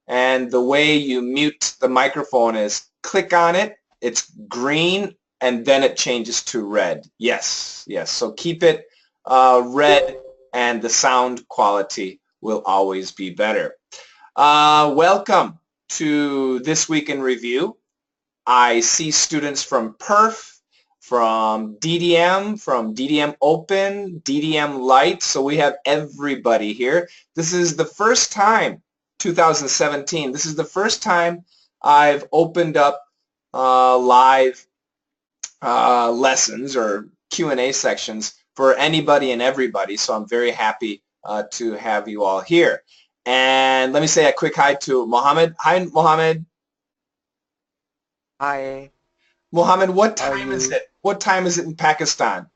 And the way you mute the microphone is click on it, it's green, and then it changes to red. Yes, yes. So keep it red, and the sound quality will always be better. Welcome to This Week in Review. I see students from PIRF, from DDM Open, DDM Lite, so we have everybody here. This is the first time, 2017, this is the first time I've opened up live lessons or Q&A sections for anybody and everybody, so I'm very happy to have you all here. And let me say a quick hi to Mohammed. Hi, Mohammed. Hi. Mohammed, what time is it? What time is it in Pakistan?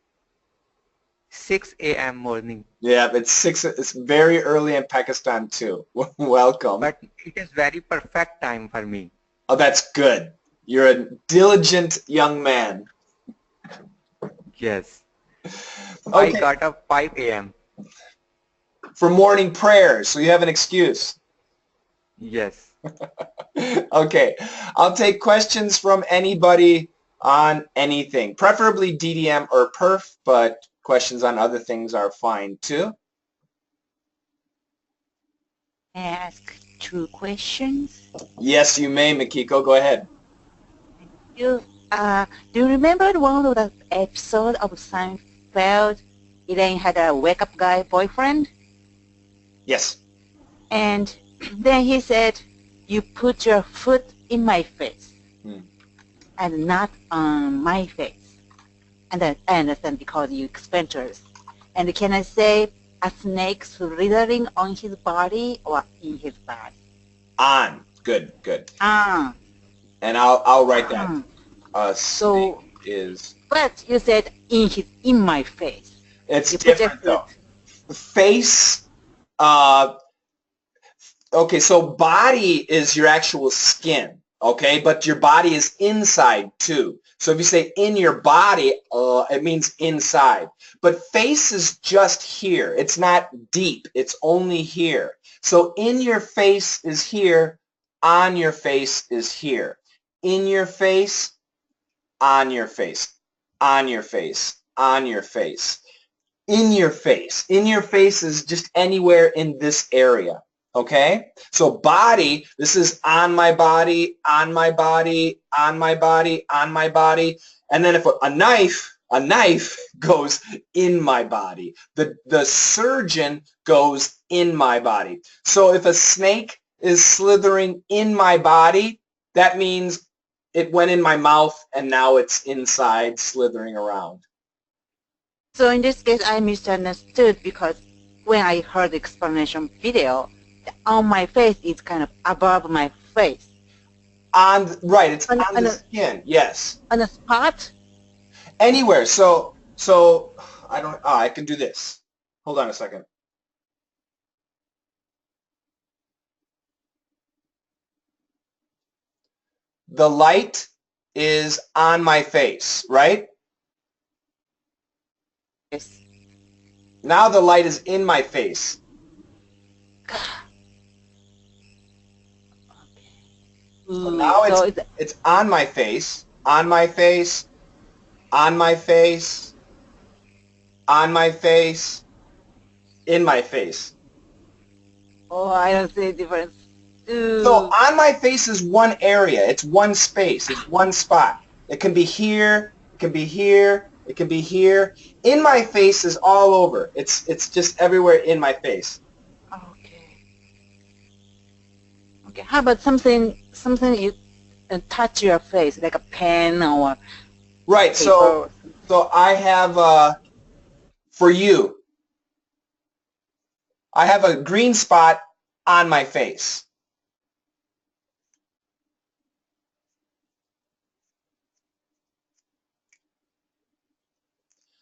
6 a.m. morning. Yeah, it's 6. It's very early in Pakistan too. Welcome. But it is very perfect time for me. Oh, that's good. You're a diligent young man. Yes. Okay. I got up 5 a.m. For morning prayers, so you have an excuse. Yes. Okay, I'll take questions from anybody on anything, preferably DDM or PIRF, but questions on other things are fine too. May I ask 2 questions? Yes, you may, Mikiko. Go ahead. Do you remember one of the episodes of Seinfeld? Elaine had a wake-up guy boyfriend? Yes. And then he said, "You put your foot in my face and not on my face." And I understand because you explanters. And can I say a snake slithering on his body or in his body? On. Good, good. On. And I'll write that. So is. But you said in my face. It's you different though. Face. Okay, so body is your actual skin, okay? But your body is inside too. So if you say in your body, it means inside. But face is just here. It's not deep. It's only here. So in your face is here. On your face is here. In your face, on your face, on your face, on your face. In your face. In your face is just anywhere in this area. Okay? So body, this is on my body, on my body, on my body, on my body. And then if a knife goes in my body. The surgeon goes in my body. So if a snake is slithering in my body, that means it went in my mouth and now it's inside slithering around. So in this case, I misunderstood because when I heard the explanation video, on my face is kind of above my face. Right, it's on the skin, yes. On the spot? Anywhere. So I can do this. Hold on a second. The light is on my face, right? Yes. Now the light is in my face. So now it's on my face, on my face, on my face, on my face, in my face. Oh, I don't see a difference. So on my face is one area. It's one space. It's one spot. It can be here. It can be here. It can be here. In my face is all over. It's just everywhere in my face. Okay. How about something you touch your face, like a pen or right? paper? So I have for you. I have a green spot on my face.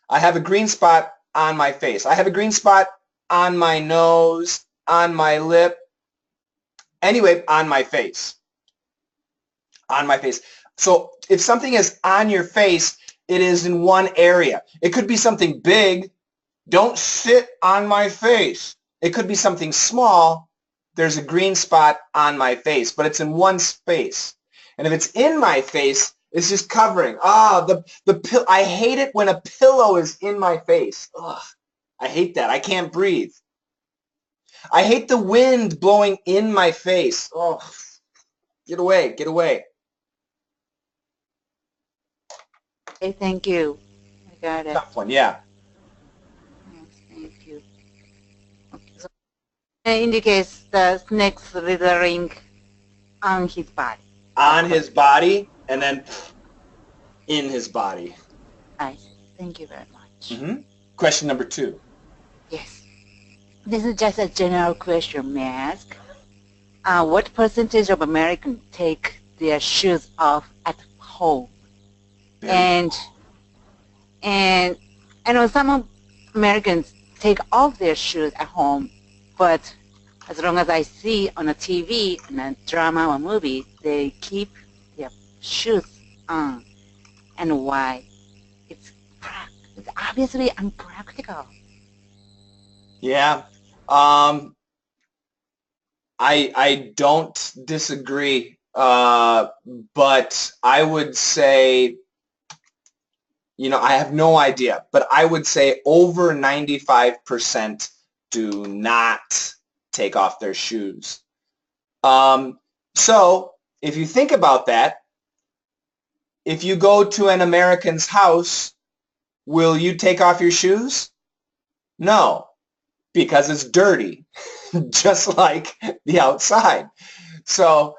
I have a green spot on my face. I have a green spot on my nose, on my lip, anyway, on my face. On my face. So if something is on your face, it is in one area. It could be something big. Don't sit on my face. It could be something small. there's a green spot on my face, but it's in one space. And if it's in my face, it's just covering. I hate it when a pillow is in my face. Ugh, I hate that. I can't breathe. I hate the wind blowing in my face. Oh, get away, get away. Okay, thank you. I got it. Tough one, yeah. Yes, thank you. Okay, so it indicates the snake slithering on his body. On his body, and then in his body. I see. Thank you very much. Mm-hmm. Question number 2. Yes. This is just a general question, may I ask? What percentage of Americans take their shoes off at home? And I know some Americans take off their shoes at home, but as long as I see on a TV, in a drama or movie, they keep their shoes on. And why? It's obviously unpractical. Yeah. I don't disagree, but I would say, I have no idea, but I would say over 95% do not take off their shoes. So if you think about that, if you go to an American's house, will you take off your shoes? No, because it's dirty, just like the outside. So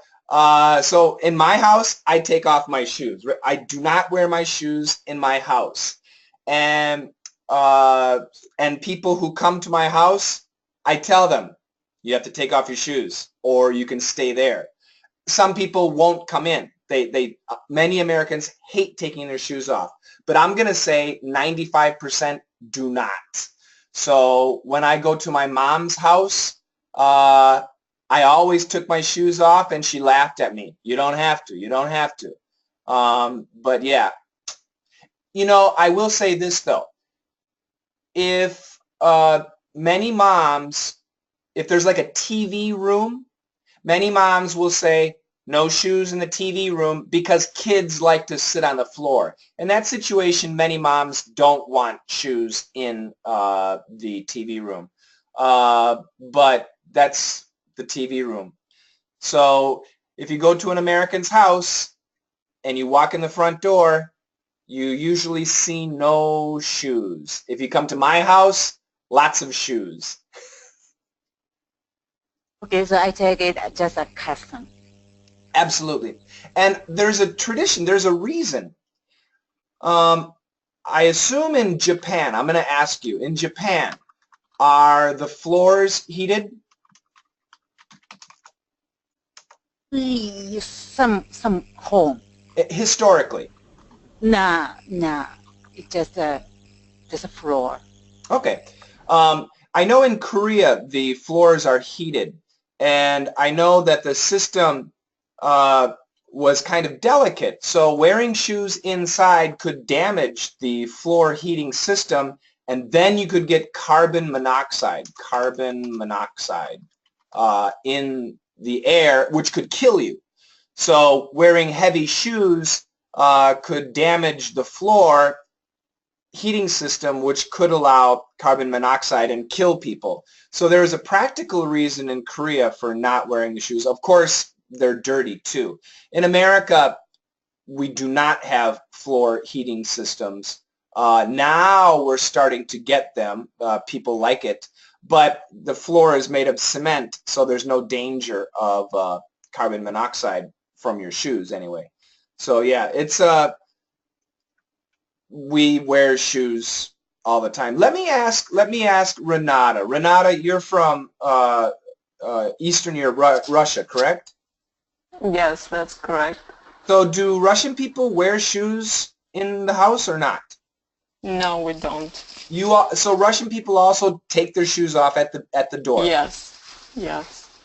in my house, I take off my shoes. I do not wear my shoes in my house. And people who come to my house, I tell them, you have to take off your shoes or you can stay there. Some people won't come in. Many Americans hate taking their shoes off. But I'm going to say 95% do not. So when I go to my mom's house, I always took my shoes off and she laughed at me. You don't have to. You don't have to. But yeah. I will say this though. If many moms, if there's like a TV room, many moms will say no shoes in the TV room because kids like to sit on the floor. In that situation, many moms don't want shoes in the TV room. But that's the TV room. So if you go to an American's house and you walk in the front door, you usually see no shoes. If you come to my house, lots of shoes. Okay, so I take it just a custom. Absolutely. And there's a tradition, there's a reason. I assume in Japan, I'm going to ask you, in Japan, are the floors heated? Some home. Historically? Nah. It's just a floor. Okay. I know in Korea the floors are heated, and I know that the system was kind of delicate, so wearing shoes inside could damage the floor heating system, and then you could get carbon monoxide in the air, which could kill you. So wearing heavy shoes could damage the floor heating system, which could allow carbon monoxide and kill people. So there is a practical reason in Korea for not wearing the shoes. Of course, they're dirty too. In America, we do not have floor heating systems. Now we're starting to get them. People like it. But the floor is made of cement, so there's no danger of carbon monoxide from your shoes anyway. So yeah, it's we wear shoes all the time. Let me ask Renata. Renata, you're from Eastern Europe, Russia, correct? Yes, that's correct. So do Russian people wear shoes in the house or not? No, we don't. So Russian people also take their shoes off at the door? Yes.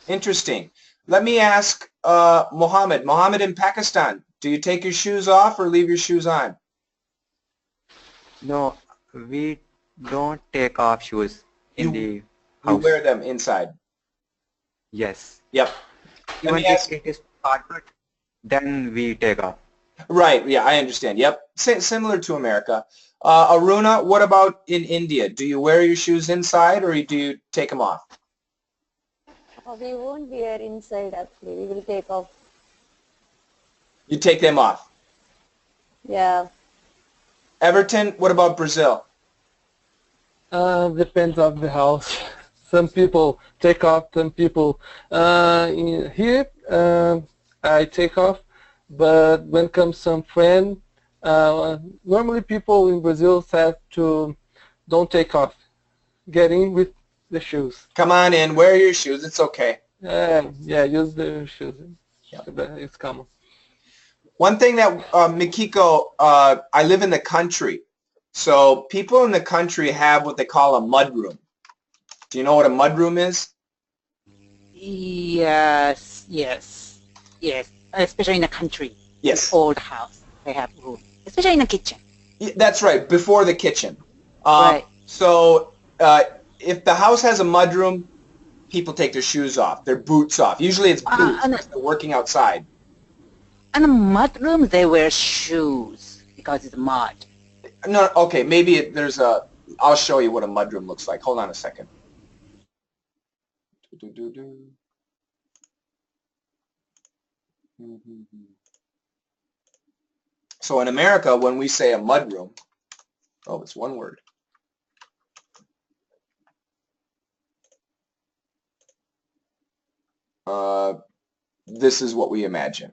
Interesting. Let me ask Mohammed. Mohammed in Pakistan, do you take your shoes off or leave your shoes on? No, we don't take off shoes in the You house. wear them inside? Yes. Yep. Let Even me if ask. it is carpet, then we take off. Right. Yeah, I understand. Yep. Similar to America. Aruna, what about in India? Do you wear your shoes inside or do you take them off? We won't wear inside actually. We will take off. You take them off. Yeah. Everton, what about Brazil? Depends on the house. Some people take off, some people here I take off, but when comes some friend, normally people in Brazil say to don't take off, get in with the shoes. Come on in, wear your shoes, it's okay. Yeah, use the shoes. Yep. It's common. One thing that, Mikiko, I live in the country. So people in the country have what they call a mudroom. Do you know what a mudroom is? Yes, yes, yes. Especially in the country. Yes. Old house, they have room. Especially in the kitchen. That's right, before the kitchen. Right. So if the house has a mudroom, people take their shoes off, their boots off. Usually it's boots because they're working outside. And the mud room, they wear shoes because it's mud. No, okay, maybe there's a, I'll show you what a mudroom looks like. Hold on a second. So in America, when we say a mudroom, oh, it's one word. This is what we imagine.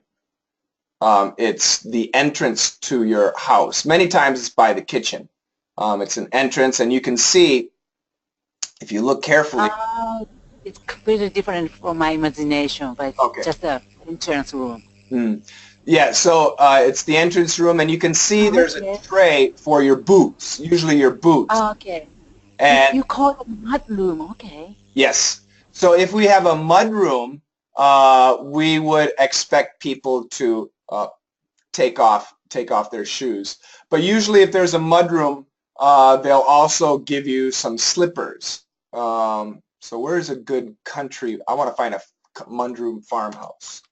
It's the entrance to your house. Many times it's by the kitchen. It's an entrance, and you can see, if you look carefully. It's completely different from my imagination, but it's Okay. just an entrance room. Yeah, so it's the entrance room, and you can see there's a tray for your boots, usually your boots. Okay. And you call it mud room, okay. yes. So if we have a mud room, we would expect people to take off their shoes. But usually if there's a mud room, they'll also give you some slippers. So where's a good country? I want to find a mudroom farmhouse.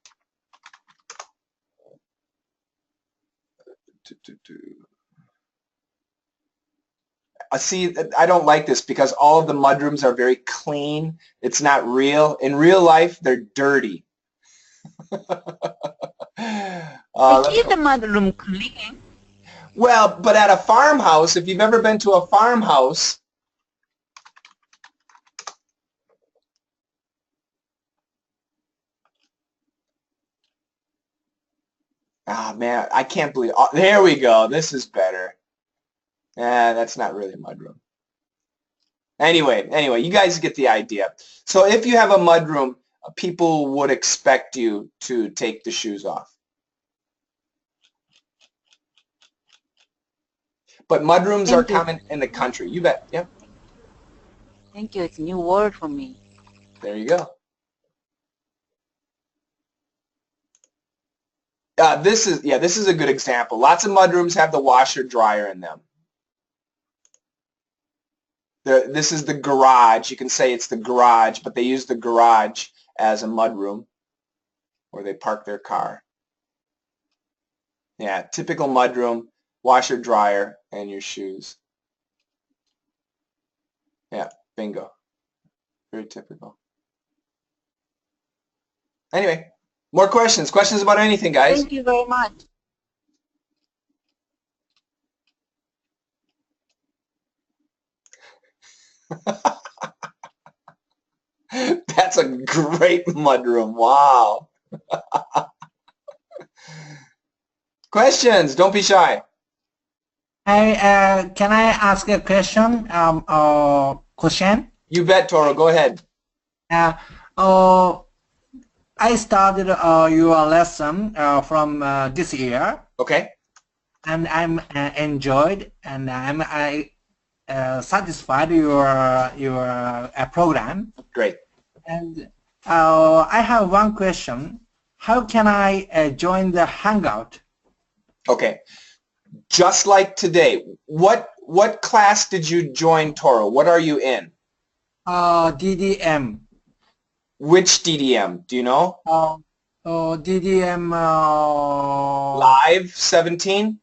See, I don't like this because all of the mudrooms are very clean. It's not real. In real life, they're dirty. They keep the mud room clean. Well, but at a farmhouse, if you've ever been to a farmhouse, ah, man, I can't believe, oh, there we go. This is better. That's not really a mudroom. Anyway, you guys get the idea. So if you have a mudroom, people would expect you to take the shoes off. But mudrooms are common in the country. You bet. Yeah. Thank you. It's a new word for me. There you go. This is a good example. Lots of mudrooms have the washer dryer in them. This is the garage. You can say it's the garage, but they use the garage as a mudroom where they park their car. Yeah, typical mudroom, washer dryer, and your shoes. Yeah, bingo. Very typical. Anyway, more questions. Questions about anything, guys? Thank you very much. That's a great mudroom. Wow. Questions? Don't be shy. Hi, can I ask a question? Question? You bet, Toro. Go ahead. I started your lesson from this year. Okay. And I'm enjoyed, and I'm satisfied your program. Great. And I have one question. How can I join the hangout? Okay. Just like today, what class did you join, Toro? What are you in? DDM. Which DDM? Do you know? DDM. Live 17?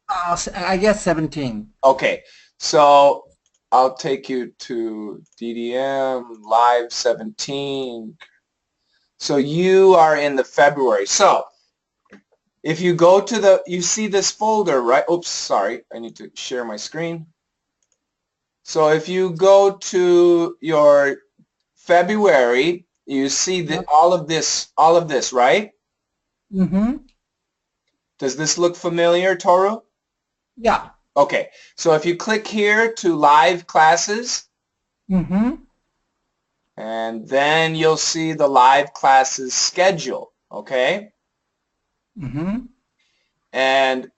I guess 17. Okay, so I'll take you to DDM Live 17. So you are in the February. So if you go to the, you see this folder, right? Oops, sorry, I need to share my screen. So if you go to your February, you see the, all of this, right? Mm-hmm. Does this look familiar, Toru? Yeah. Okay, so if you click here to live classes, Mm-hmm. and then you'll see the live classes schedule, okay? Mm-hmm. And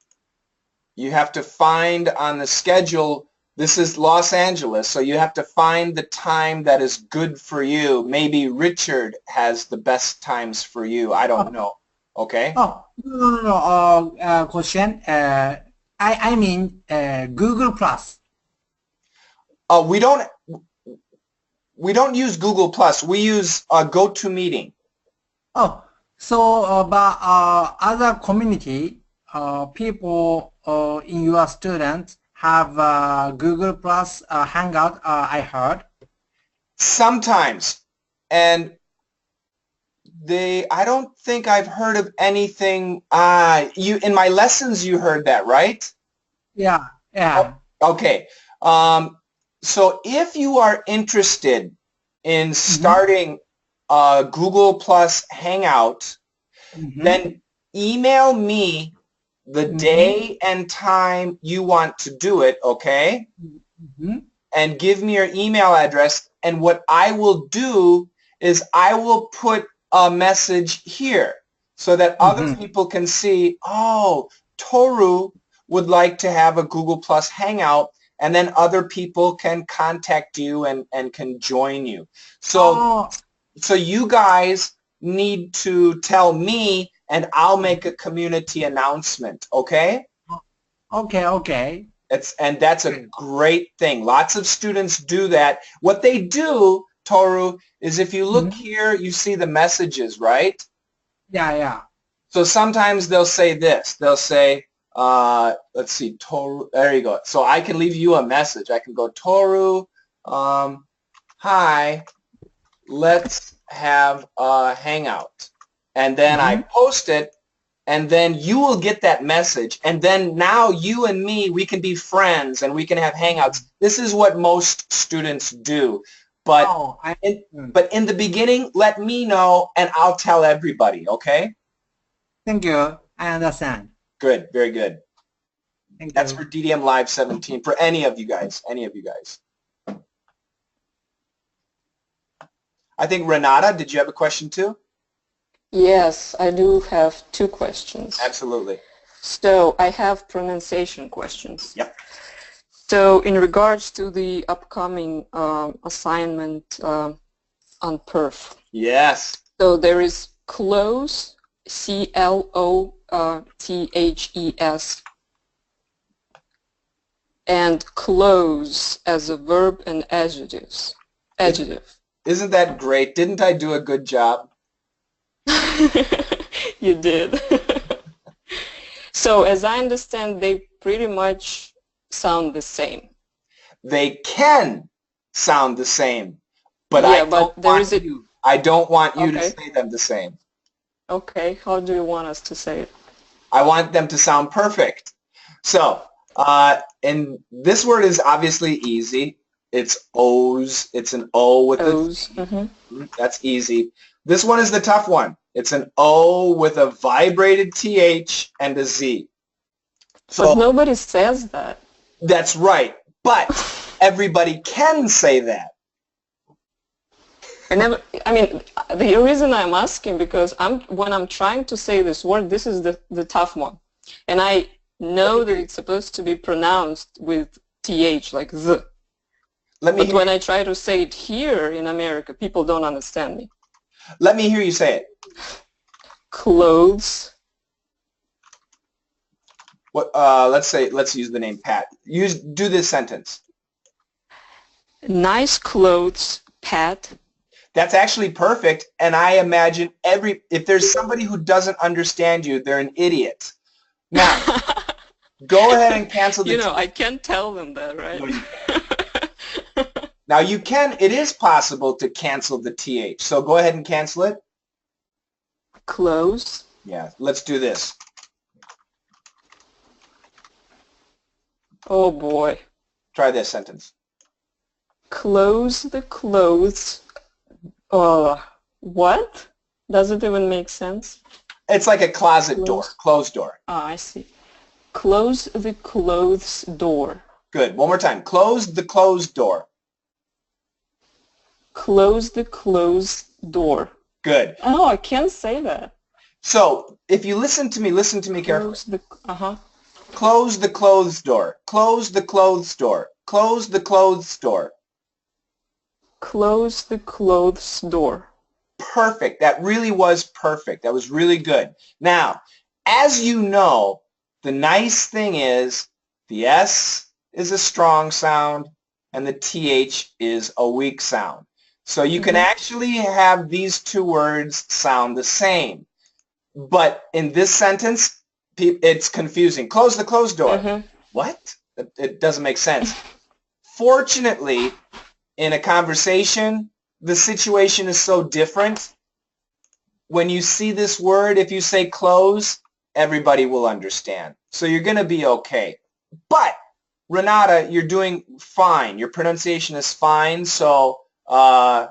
you have to find on the schedule, this is Los Angeles, so you have to find the time that is good for you. Maybe Richard has the best times for you. I don't know, okay? Oh, no. Question. I mean Google Plus. We don't use Google Plus. We use GoToMeeting. Oh, so but other community people in your students have Google Plus Hangout. I heard. Sometimes, and I don't think I've heard of anything. You in my lessons you heard that, right? Yeah. Yeah. Okay. So if you are interested in starting Google Plus Hangout, then email me the day and time you want to do it, okay? And give me your email address. And what I will do is I will put a message here so that other people can see, oh, Toru would like to have a Google Plus Hangout, and then other people can contact you and can join you. So, so you guys need to tell me, and I'll make a community announcement, okay? Okay. And that's a great thing. Lots of students do that. What they do, Toru, is if you look here, you see the messages, right? Yeah. So sometimes they'll say this. They'll say, let's see, Toru, there you go. So I can leave you a message. I can go, Toru, hi, let's have a hangout. And then I post it, and then you will get that message. And then now you and me, we can be friends and we can have hangouts. This is what most students do. But, but in the beginning, let me know and I'll tell everybody, okay? Thank you. I understand. Good, very good. Thank That's you. for DDM Live 17, for any of you guys, I think Renata, did you have a question too? Yes, I do have two questions. Absolutely. So I have pronunciation questions. Yep. So in regards to the upcoming assignment on PIRF. Yes. So there is close, C-L-O-T-H-E-S, and close as a verb and adjective. Isn't that great? Didn't I do a good job? You did. So as I understand, they pretty much sound the same. They can sound the same, but yeah, I don't want you to say them the same. Okay, how do you want us to say it? I want them to sound perfect. So, and this word is obviously easy. It's O's. It's an O with O's. That's easy. This one is the tough one. It's an O with a vibrated TH and a Z. So but nobody says that. That's right. But everybody can say that. I mean, the reason I'm asking because when I'm trying to say this word, this is the tough one. And I know that it's supposed to be pronounced with TH, like the. But when I try to say it here in America, people don't understand me. Let me hear you say it. Clothes. What? Let's use the name Pat. Do this sentence. Nice clothes, Pat. That's actually perfect, and I imagine if there's somebody who doesn't understand you, they're an idiot. Now, go ahead and cancel the You know, TH. I can't tell them that, right? No, you can't. Now you can, it is possible to cancel the TH, so go ahead and cancel it. Close. Yeah, let's do this. Oh boy. Try this sentence. Close the clothes. What? Does it even make sense? It's like a closet door, Close. closed door. Ah, I see. Close the clothes door. Good. One more time. Close the closed door. Close the closed door. Good. Oh, I can't say that. So if you listen to me carefully. Close the, Close the clothes door. Close the clothes door. Close the clothes door. Close the clothes door. Perfect. That really was perfect. That was really good. Now, as you know, the nice thing is the S is a strong sound and the TH is a weak sound. So you can actually have these two words sound the same. But in this sentence, it's confusing. Close the closed door. What? It doesn't make sense. Fortunately, in a conversation, the situation is so different. When you see this word, if you say close, everybody will understand. So you're going to be okay. But, Renata, you're doing fine. Your pronunciation is fine. So I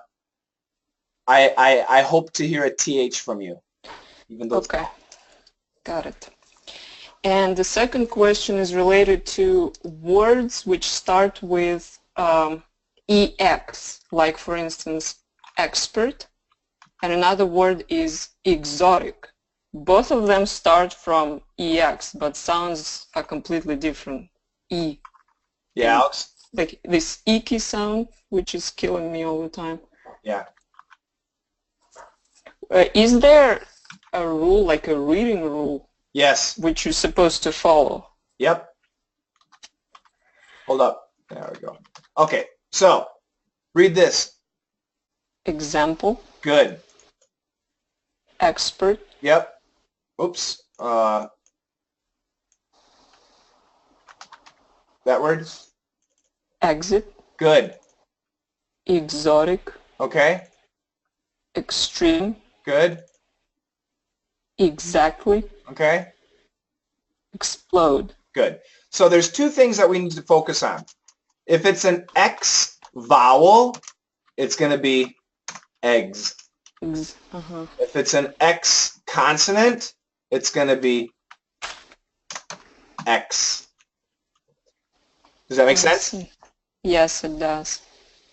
hope to hear a TH from you. Even though Okay. Got it. And the second question is related to words which start with EX, like for instance, expert, and another word is exotic. Both of them start from EX, but sounds are completely different. E. Yeah, Alex? Like this icky sound, which is killing me all the time. Yeah. Is there a rule, like a reading rule, Yes. which you're supposed to follow? Yep. Hold up. There we go. Okay, so read this. Example. Good. Expert. Yep. Oops. That word? Exit. Good. Exotic. Okay. Extreme. Good. Exactly. Okay. Explode. Good. So there's two things that we need to focus on. If it's an X vowel, it's going to be eggs. If it's an X consonant, it's going to be X. Does that make sense? Yes, it does.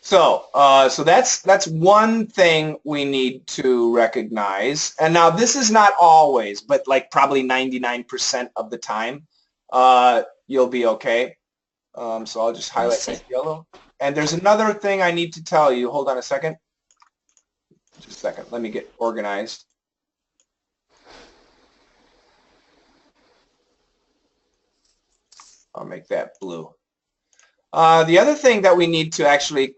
So, so that's one thing we need to recognize. And now this is not always, but like probably 99% of the time, you'll be okay. So I'll just highlight this yellow. And there's another thing I need to tell you. Hold on a second. Just a second. Let me get organized. I'll make that blue. The other thing that we need to actually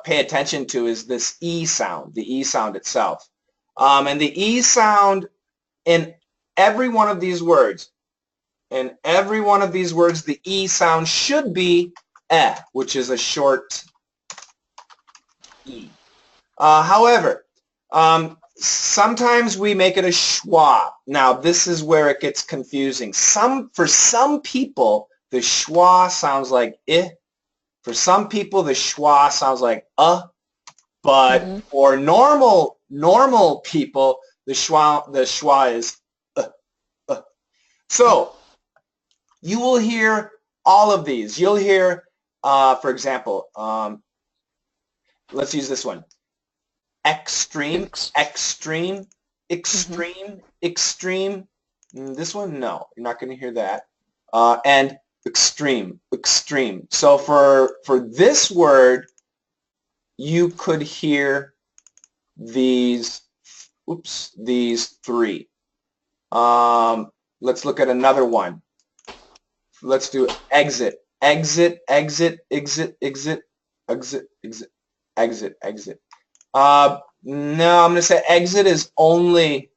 pay attention to is this E sound, the E sound itself. And the E sound in every one of these words, the E sound should be eh, which is a short E. However, sometimes we make it a schwa. Now, this is where it gets confusing. For some people, the schwa sounds like eh. For some people, the schwa sounds like but for normal people, the schwa is So you will hear all of these. You'll hear, for example, let's use this one. Extreme, extreme, extreme, extreme. This one, no, you're not going to hear that. And extreme, extreme. So for this word, you could hear these, these three. Let's look at another one. Let's do exit, exit, exit, exit, exit, exit, exit, exit, exit. No, I'm going to say exit is only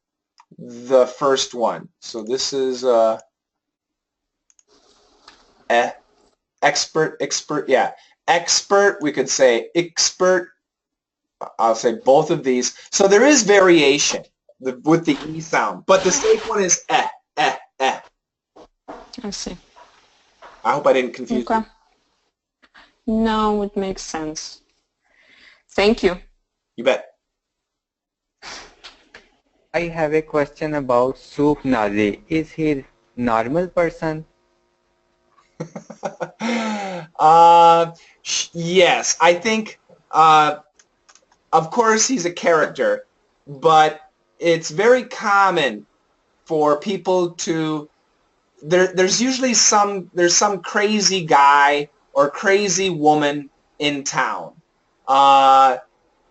the first one. So this is expert, yeah. Expert, we could say expert. I'll say both of these. So there is variation with the E sound, but the safe one is eh. I see. I hope I didn't confuse you. No, it makes sense. Thank you. You bet. I have a question about Soup Nazi. Is he normal person? Yes, I think, of course he's a character, but it's very common for people to, there's usually some crazy guy or crazy woman in town.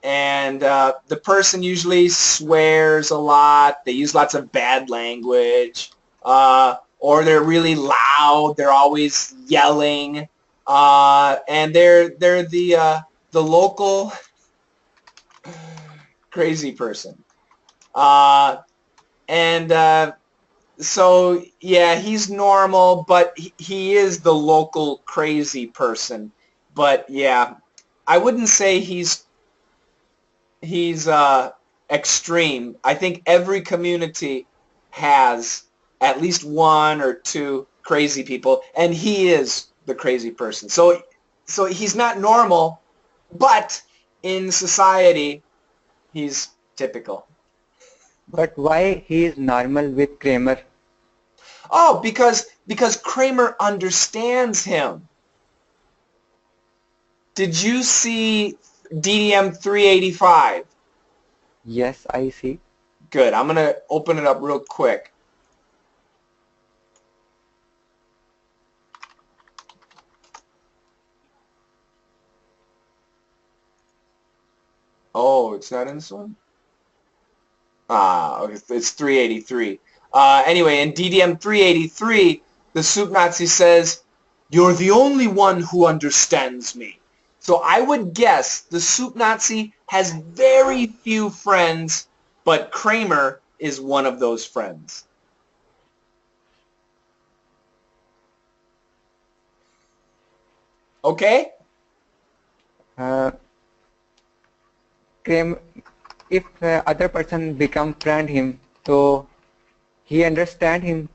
And the person usually swears a lot. They use lots of bad language. Or they're really loud. They're always yelling. And they're the local crazy person. So yeah, he's normal, but he is the local crazy person. But yeah, I wouldn't say he's extreme. I think every community has at least one or two crazy people, and he is the crazy person. So he's not normal, but in society, he's typical. But why he is normal with Kramer? Oh, because Kramer understands him. Did you see DDM 385? Yes, I see. Good. I'm going to open it up real quick. Oh, it's not in this one? Okay, it's 383. Anyway, in DDM 383, the Soup Nazi says, "You're the only one who understands me." So I would guess the Soup Nazi has very few friends, but Kramer is one of those friends. Okay? Kramer, if other person become friend him, so he understand him.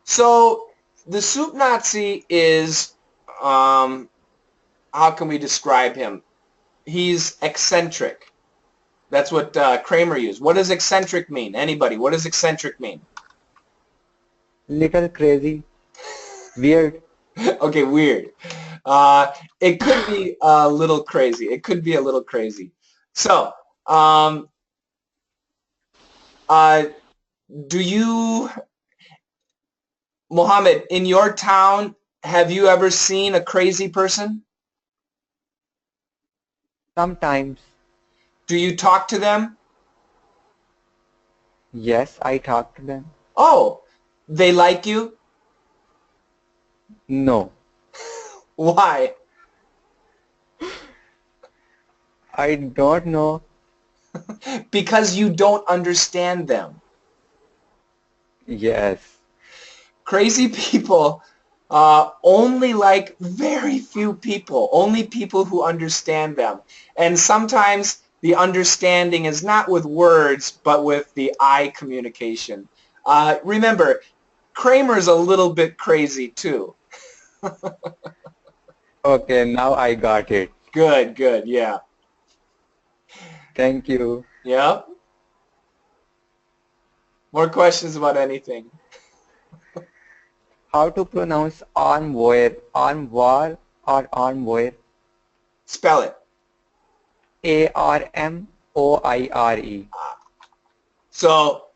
So the Soup Nazi is, how can we describe him? He's eccentric. That's what Kramer used. What does eccentric mean? Anybody? What does eccentric mean? Little crazy, weird. Okay, weird. It could be a little crazy. It could be a little crazy. So, do you, Mohammed, in your town, have you ever seen a crazy person? Sometimes. Do you talk to them? Yes, I talk to them. Oh, they like you? No, Why? I don't know. Because you don't understand them. Yes. Crazy people only like very few people, only people who understand them. And sometimes the understanding is not with words, but with the eye communication. Remember, Kramer's a little bit crazy too. Okay, now I got it. Good, good, yeah. Thank you. Yep. More questions about anything? How to pronounce armware? Armware or armware? Spell it. A-R-M-O-I-R-E. So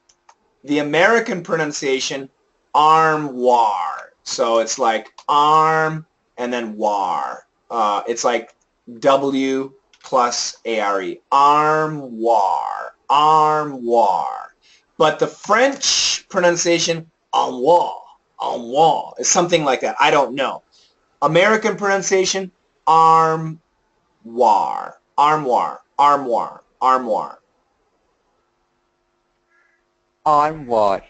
the American pronunciation, armoire. So it's like arm and then war. It's like W plus A-R-E. Armoire. Armoire. But the French pronunciation, armoire. Armoire. Is something like that. I don't know. American pronunciation, armoire. Armoire, armoire, armoire. Armoire.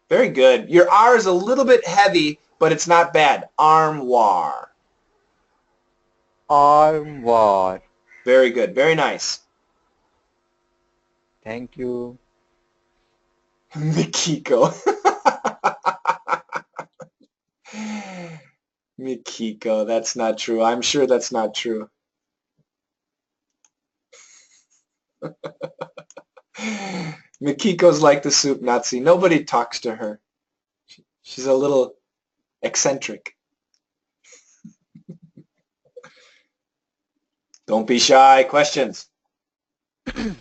Very good. Your R is a little bit heavy, but it's not bad. Armoire. Armoire. Very good. Very nice. Thank you. Mikiko. Mikiko, that's not true. I'm sure that's not true. Mikiko's like the soup Nazi. Nobody talks to her. She's a little eccentric. Don't be shy. Questions? Can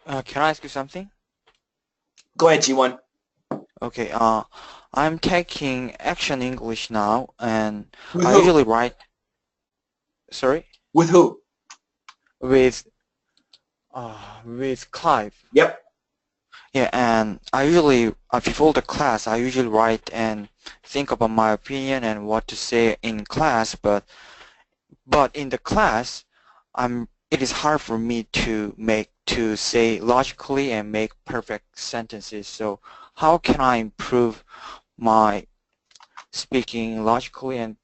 I ask you something? Go ahead, G1. Okay, I'm taking Action English now, and With I who? usually write. Sorry? With who? With Clive. Yep. Yeah, and I usually before the class, I usually write and think about my opinion and what to say in class. But in the class, it is hard for me to say logically and make perfect sentences. So how can I improve my speaking logically and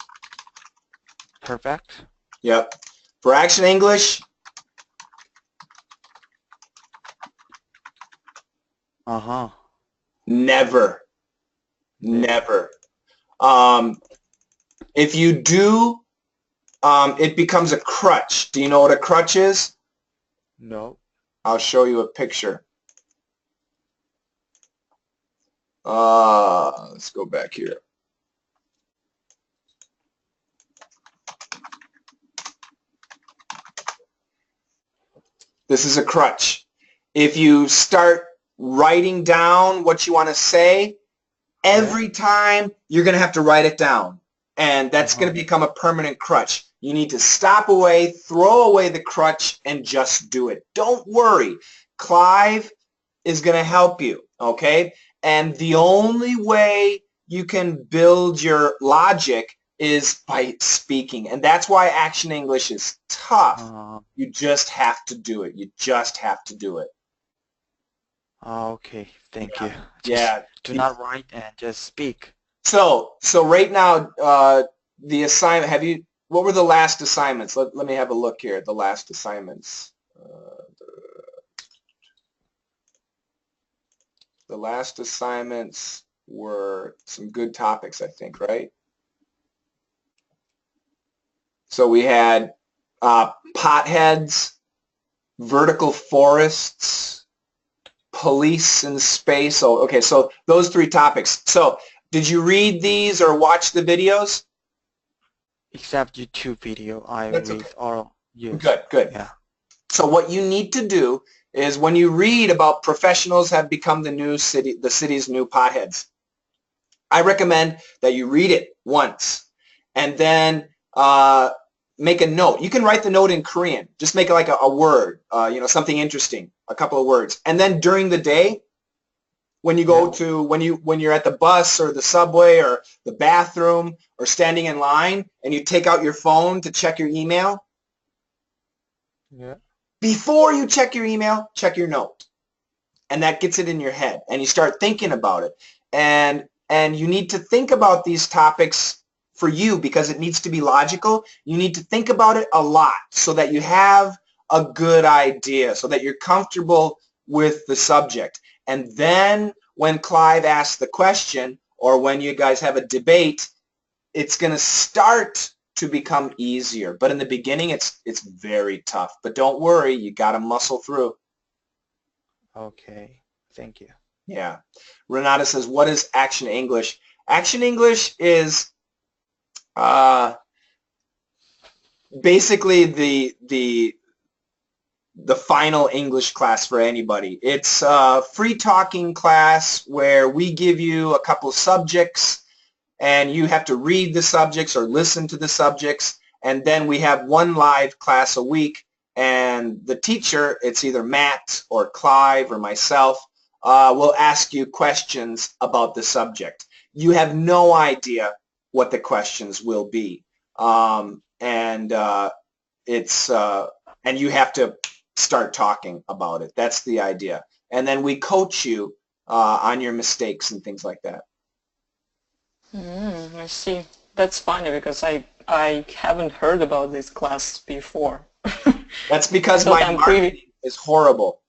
perfect? Yep. For Action English, never. Never. If you do, it becomes a crutch. Do you know what a crutch is? No. I'll show you a picture. Let's go back here. This is a crutch. If you start writing down what you want to say, every time you're going to have to write it down. And that's going to become a permanent crutch. You need to stop away, throw away the crutch, and just do it. Don't worry. Clive is going to help you, okay? And the only way you can build your logic is by speaking. And that's why Action English is tough. You just have to do it. You just have to do it. Okay, thank you. Yeah. Do not write and just speak. So right now, the assignment, what were the last assignments? Let me have a look here at the last assignments. The last assignments were some good topics, I think, right? So we had potheads, vertical forests, police in space. Oh, okay, so those three topics. So did you read these or watch the videos? Except YouTube video, I That's read okay. all. Yes. Good, good. Yeah. So what you need to do is when you read about professionals have become the city's new potheads, I recommend that you read it once and then make a note. You can write the note in Korean. Just make it like a word, something interesting, a couple of words. And then during the day, when you go to, when you're at the bus or the subway or the bathroom or standing in line and you take out your phone to check your email, before you check your email, check your note. And that gets it in your head and you start thinking about it. And you need to think about these topics for you because it needs to be logical. You need to think about it a lot so that you have a good idea, so that you're comfortable with the subject. And then when Clive asks the question or when you guys have a debate, it's going to start to become easier. But in the beginning, it's very tough. But don't worry, you got to muscle through. Okay, thank you. Yeah. Renata says, what is Action English? Action English is basically the final English class for anybody. It's a free talking class where we give you a couple of subjects and you have to read the subjects or listen to the subjects, and then we have one live class a week, and the teacher, it's either Matt or Clive or myself, will ask you questions about the subject. You have no idea what the questions will be. It's and you have to start talking about it. That's the idea. And then we coach you on your mistakes and things like that. I see. That's funny because I haven't heard about this class before. That's because my marketing is horrible.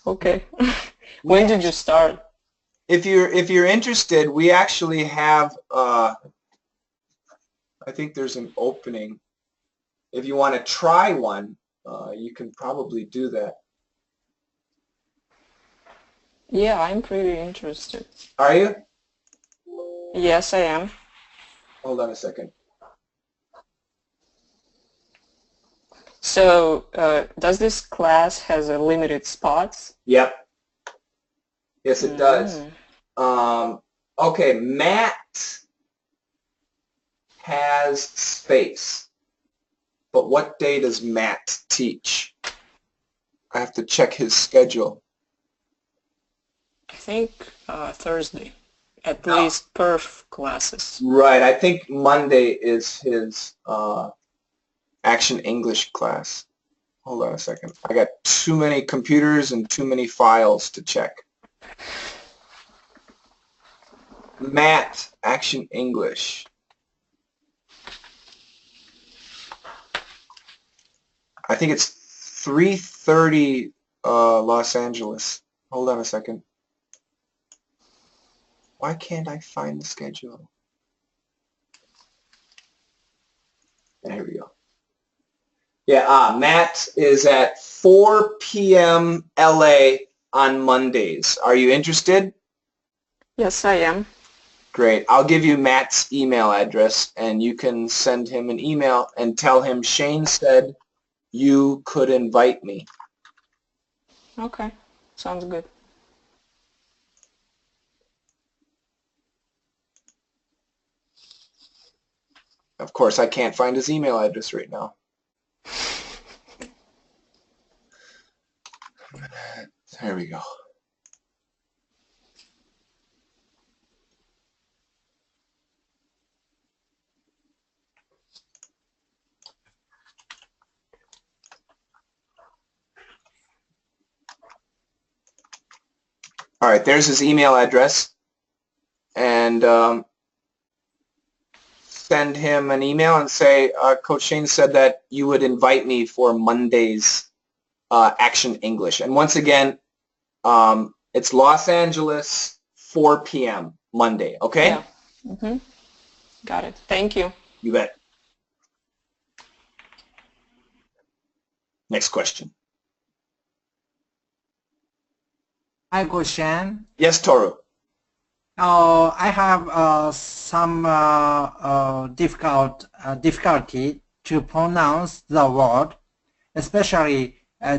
Okay. When did you start? If you're interested, we actually have I think there's an opening. If you want to try one, you can probably do that. Yeah, I'm pretty interested. Are you? Yes, I am. Hold on a second. So, does this class has a limited spots? Yep. Yes, it does. Okay, Matt has space. But what day does Matt teach? I have to check his schedule. I think Thursday, at least PIRF classes. Right, I think Monday is his Action English class. Hold on a second. I got too many computers and too many files to check. Matt, Action English. I think it's 3:30 Los Angeles. Hold on a second. Why can't I find the schedule? There we go. Yeah, Matt is at 4 p.m. LA on Mondays. Are you interested? Yes, I am. Great. I'll give you Matt's email address, and you can send him an email and tell him Shane said you could invite me. Okay, sounds good. Of course, I can't find his email address right now. There we go. All right, there's his email address, and send him an email and say, Coach Shane said that you would invite me for Monday's Action English. And once again, it's Los Angeles, 4 p.m. Monday, okay? Yeah. Mm-hmm. Got it. Thank you. You bet. Next question. Hi, Coach Shane. Yes, Toru. I have some difficulty to pronounce the word, especially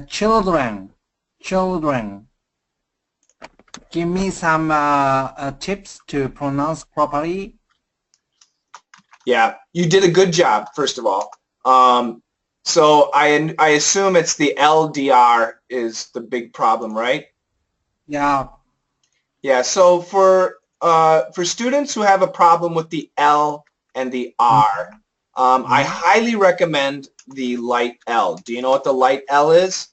children. Children. Give me some tips to pronounce properly. Yeah, you did a good job, first of all. So I assume it's the LDR is the big problem, right? Yeah. Yeah, so for students who have a problem with the L and the R, I highly recommend the light L. Do you know what the light L is?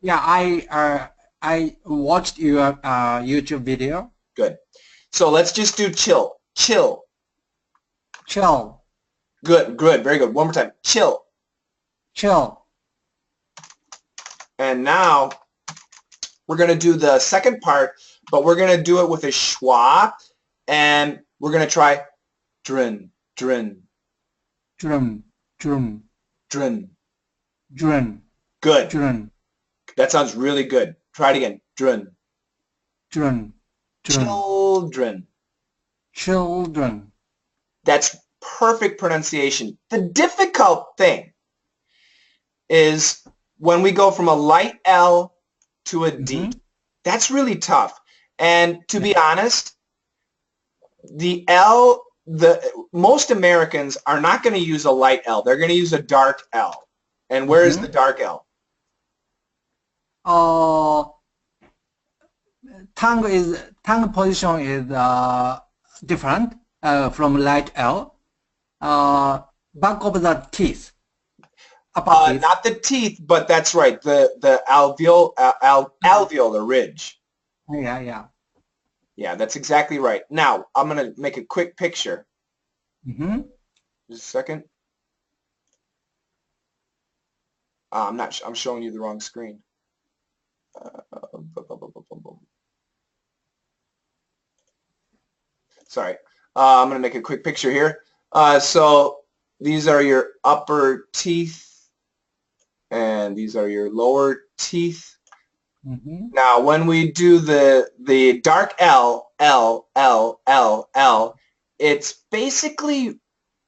Yeah, I watched your YouTube video. Good. So let's just do chill. Chill. Chill. Good, good, very good. One more time. Chill. Chill. And now we're going to do the second part, but we're going to do it with a schwa, and we're going to try drin, drin. Drum. Drum. Drin. Drum. Good. Drum. That sounds really good. Try it again. Drin. Drum. Drum. Children. Children. That's perfect pronunciation. The difficult thing is when we go from a light L to a D. That's really tough. And to be honest, the L, most Americans are not going to use a light L. They're going to use a dark L. And where is the dark L? Tongue position is different from light L. back of the teeth. Upper teeth. Not the teeth, but that's right. The alveolar ridge. Yeah, yeah. Yeah, that's exactly right. Now I'm gonna make a quick picture. Mm-hmm. Just a second. I'm showing you the wrong screen. Sorry. I'm going to make a quick picture here. So these are your upper teeth, and these are your lower teeth. Mm-hmm. Now, when we do the dark L, it's basically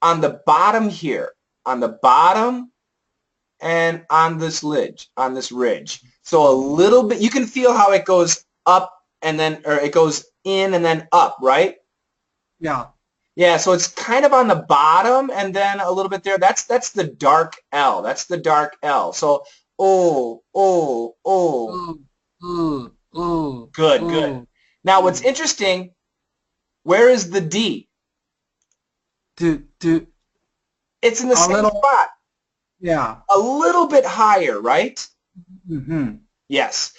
on the bottom here, on the bottom and on this ridge. So a little bit, you can feel how it goes up and then, or it goes in and then up, right? Yeah. Yeah, so it's kind of on the bottom and then a little bit there. That's the dark L. That's the dark L. So, oh. Good. Now, what's interesting, where is the D? It's in the same spot. Yeah. A little bit higher, right? Mm-hmm. Yes.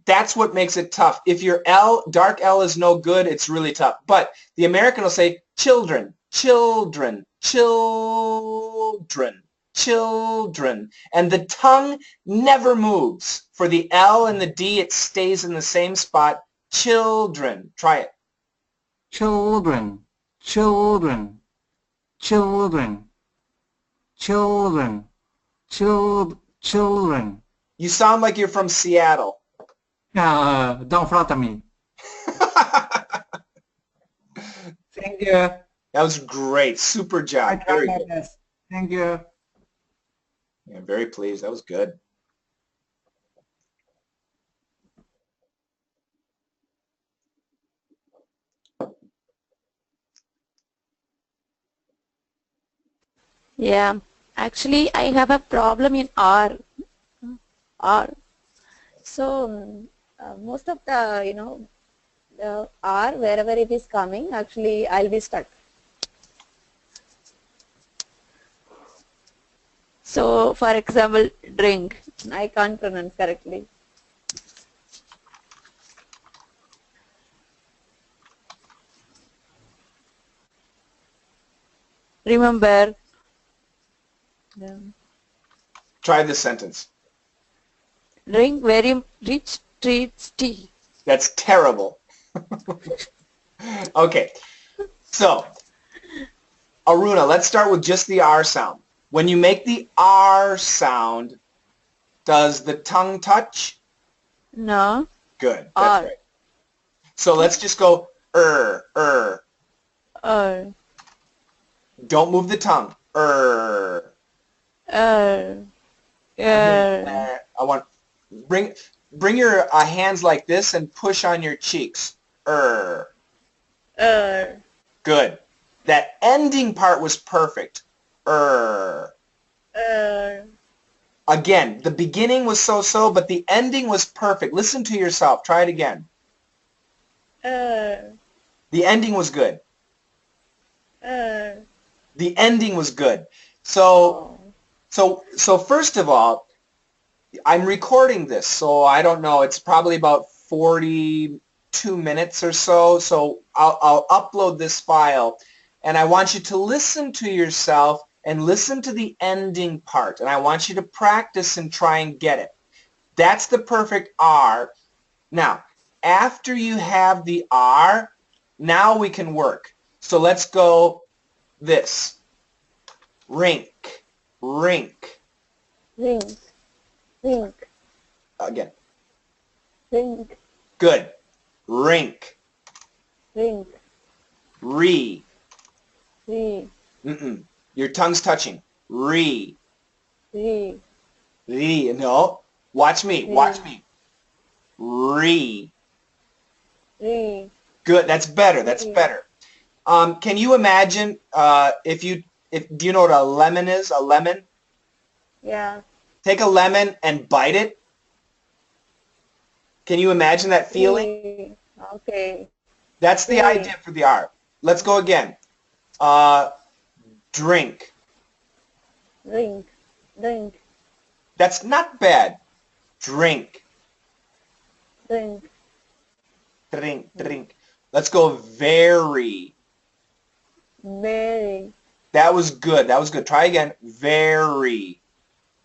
That's what makes it tough. If your dark L is no good, it's really tough. But the American will say children. And the tongue never moves. For the L and the D, it stays in the same spot. Children. Try it. Children. You sound like you're from Seattle. Don't flatter me. Thank you. That was great. Super job. I tried my best. Thank you. Yeah, very pleased. That was good. Yeah, actually, I have a problem in R. So most of the the R, wherever it is coming, actually I'll be stuck. So for example, drink, I can't pronounce correctly. Remember. Yeah. Try this sentence. Drink very rich treats tea. That's terrible. Okay. So, Aruna, let's start with just the R sound. When you make the R sound, does the tongue touch? No. Good. That's right. So let's just go Don't move the tongue. I want bring your hands like this and push on your cheeks. Good. That ending part was perfect. Again, the beginning was so-so, but the ending was perfect. Listen to yourself. Try it again. The ending was good. The ending was good. So first of all, I'm recording this, so I don't know. It's probably about 42 minutes or so. So I'll upload this file, and I want you to listen to yourself and listen to the ending part, and I want you to practice and try and get it. That's the perfect R. Now, after you have the R, now we can work. So let's go this. Rink. Again. Rink. Good. Rink. Re. Your tongue's touching. Re. No. Watch me. Re. Good. That's better. Can you imagine do you know what a lemon is? A lemon? Yeah. Take a lemon and bite it. Can you imagine that feeling? Okay. That's the idea for the R. Let's go again. Drink. Drink. Drink. That's not bad. Drink. Drink. Drink, drink. Let's go very. Very. That was good. That was good. Try again. Very.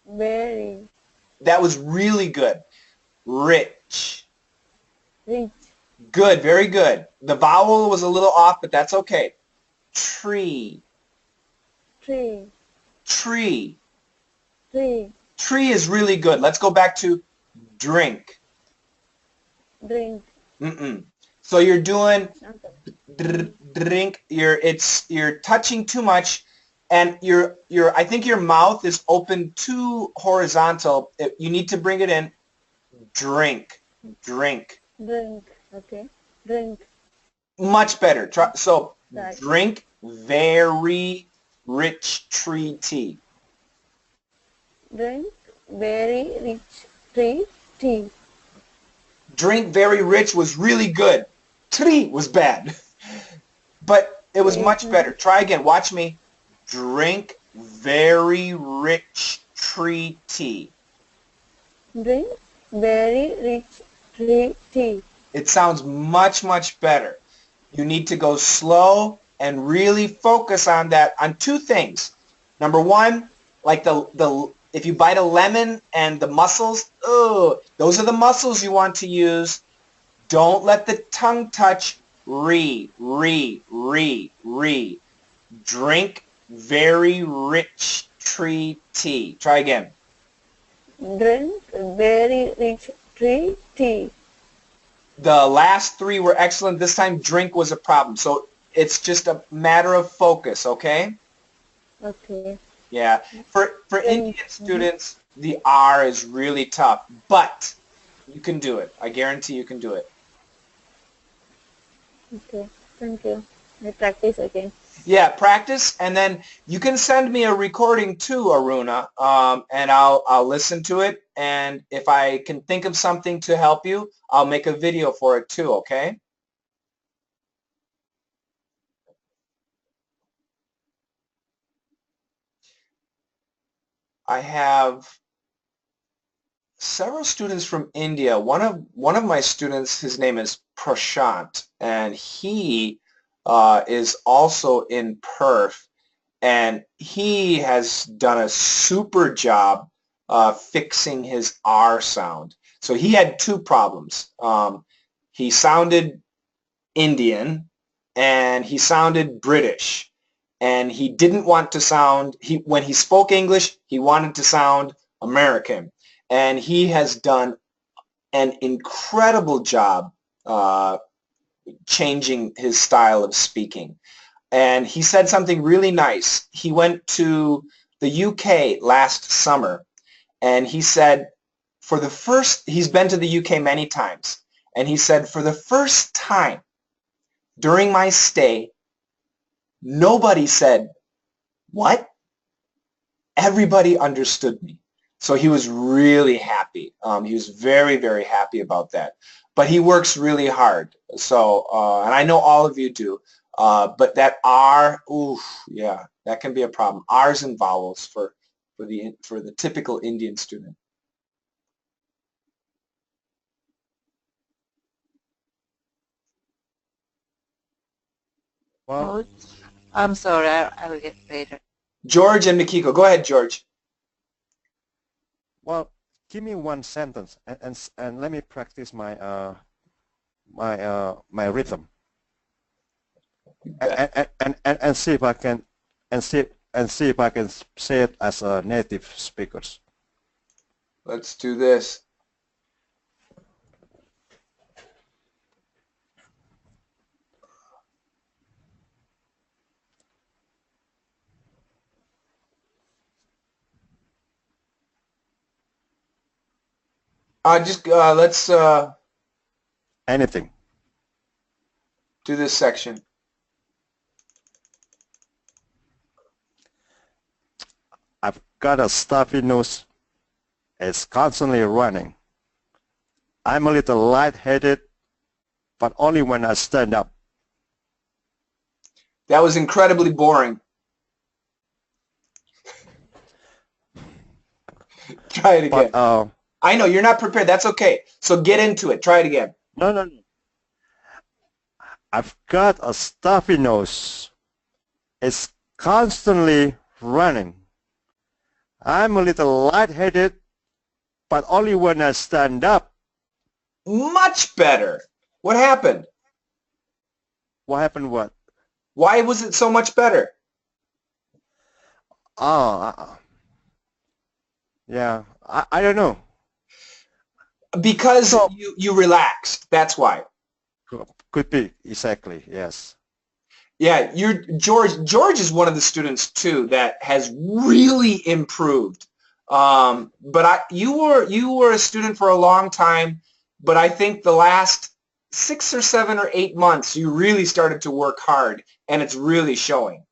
Very. That was really good. Rich. Rich. Good. Very good. The vowel was a little off, but that's okay. Tree. Tree. Tree. Tree. Tree is really good. Let's go back to drink. Drink. So you're doing Okay. drink. You're touching too much, and I think your mouth is open too horizontal. You need to bring it in. Drink. Drink. Drink. Okay. Drink. Much better. Try, so Right. drink very rich tree tea. Drink very rich tree tea. Drink very rich was really good. Tree was bad. But it was much better. Try again. Watch me. Drink very rich tree tea. Drink very rich tree tea. It sounds much, much better. You need to go slow and really focus on that, on two things. Number one, like if you bite a lemon and the muscles, those are the muscles you want to use. Don't let the tongue touch re. Drink very rich tree tea. Try again. Drink very rich tree tea. The last three were excellent. This time drink was a problem. So it's just a matter of focus, okay? Okay. Yeah. For Indian students, the R is really tough, but you can do it. I guarantee you can do it. Okay. Thank you. I practice again. Yeah, practice, and then you can send me a recording too, Aruna, and I'll listen to it, and if I can think of something to help you, I'll make a video for it too, okay? I have several students from India. One of my students, his name is Prashant, and he is also in PIRF, and he has done a super job fixing his R sound. So he had two problems. He sounded Indian and he sounded British, and he didn't want to sound, when he spoke English, he wanted to sound American, and he has done an incredible job changing his style of speaking. And he said something really nice. He went to the UK last summer, and he said he's been to the UK many times, and he said for the first time during my stay, nobody said, "What?" Everybody understood me. So he was really happy. He was very, very happy about that. But he works really hard. So, and I know all of you do. But that R, oof, yeah, that can be a problem. R's and vowels for the typical Indian student. Well, I'm sorry, I will get later. George and Mikiko, go ahead, George. Well, give me one sentence and let me practice my my rhythm and see if I can see if I can say it as a native speakers. Let's do this. Let's Anything. do this section. I've got a stuffy nose. It's constantly running. I'm a little lightheaded, but only when I stand up. That was incredibly boring. Try it again. But I know you're not prepared. That's okay. So get into it. Try it again. no. I've got a stuffy nose. It's constantly running. I'm a little lightheaded, but only when I stand up. Much better. What happened? What happened? What? Why was it so much better? Oh, yeah. I don't know. Because So- you relaxed. That's why. Could be, exactly, yes. Yeah, George is one of the students too that has really improved. But you were a student for a long time, but I think the last 6 or 7 or 8 months you really started to work hard, and it's really showing.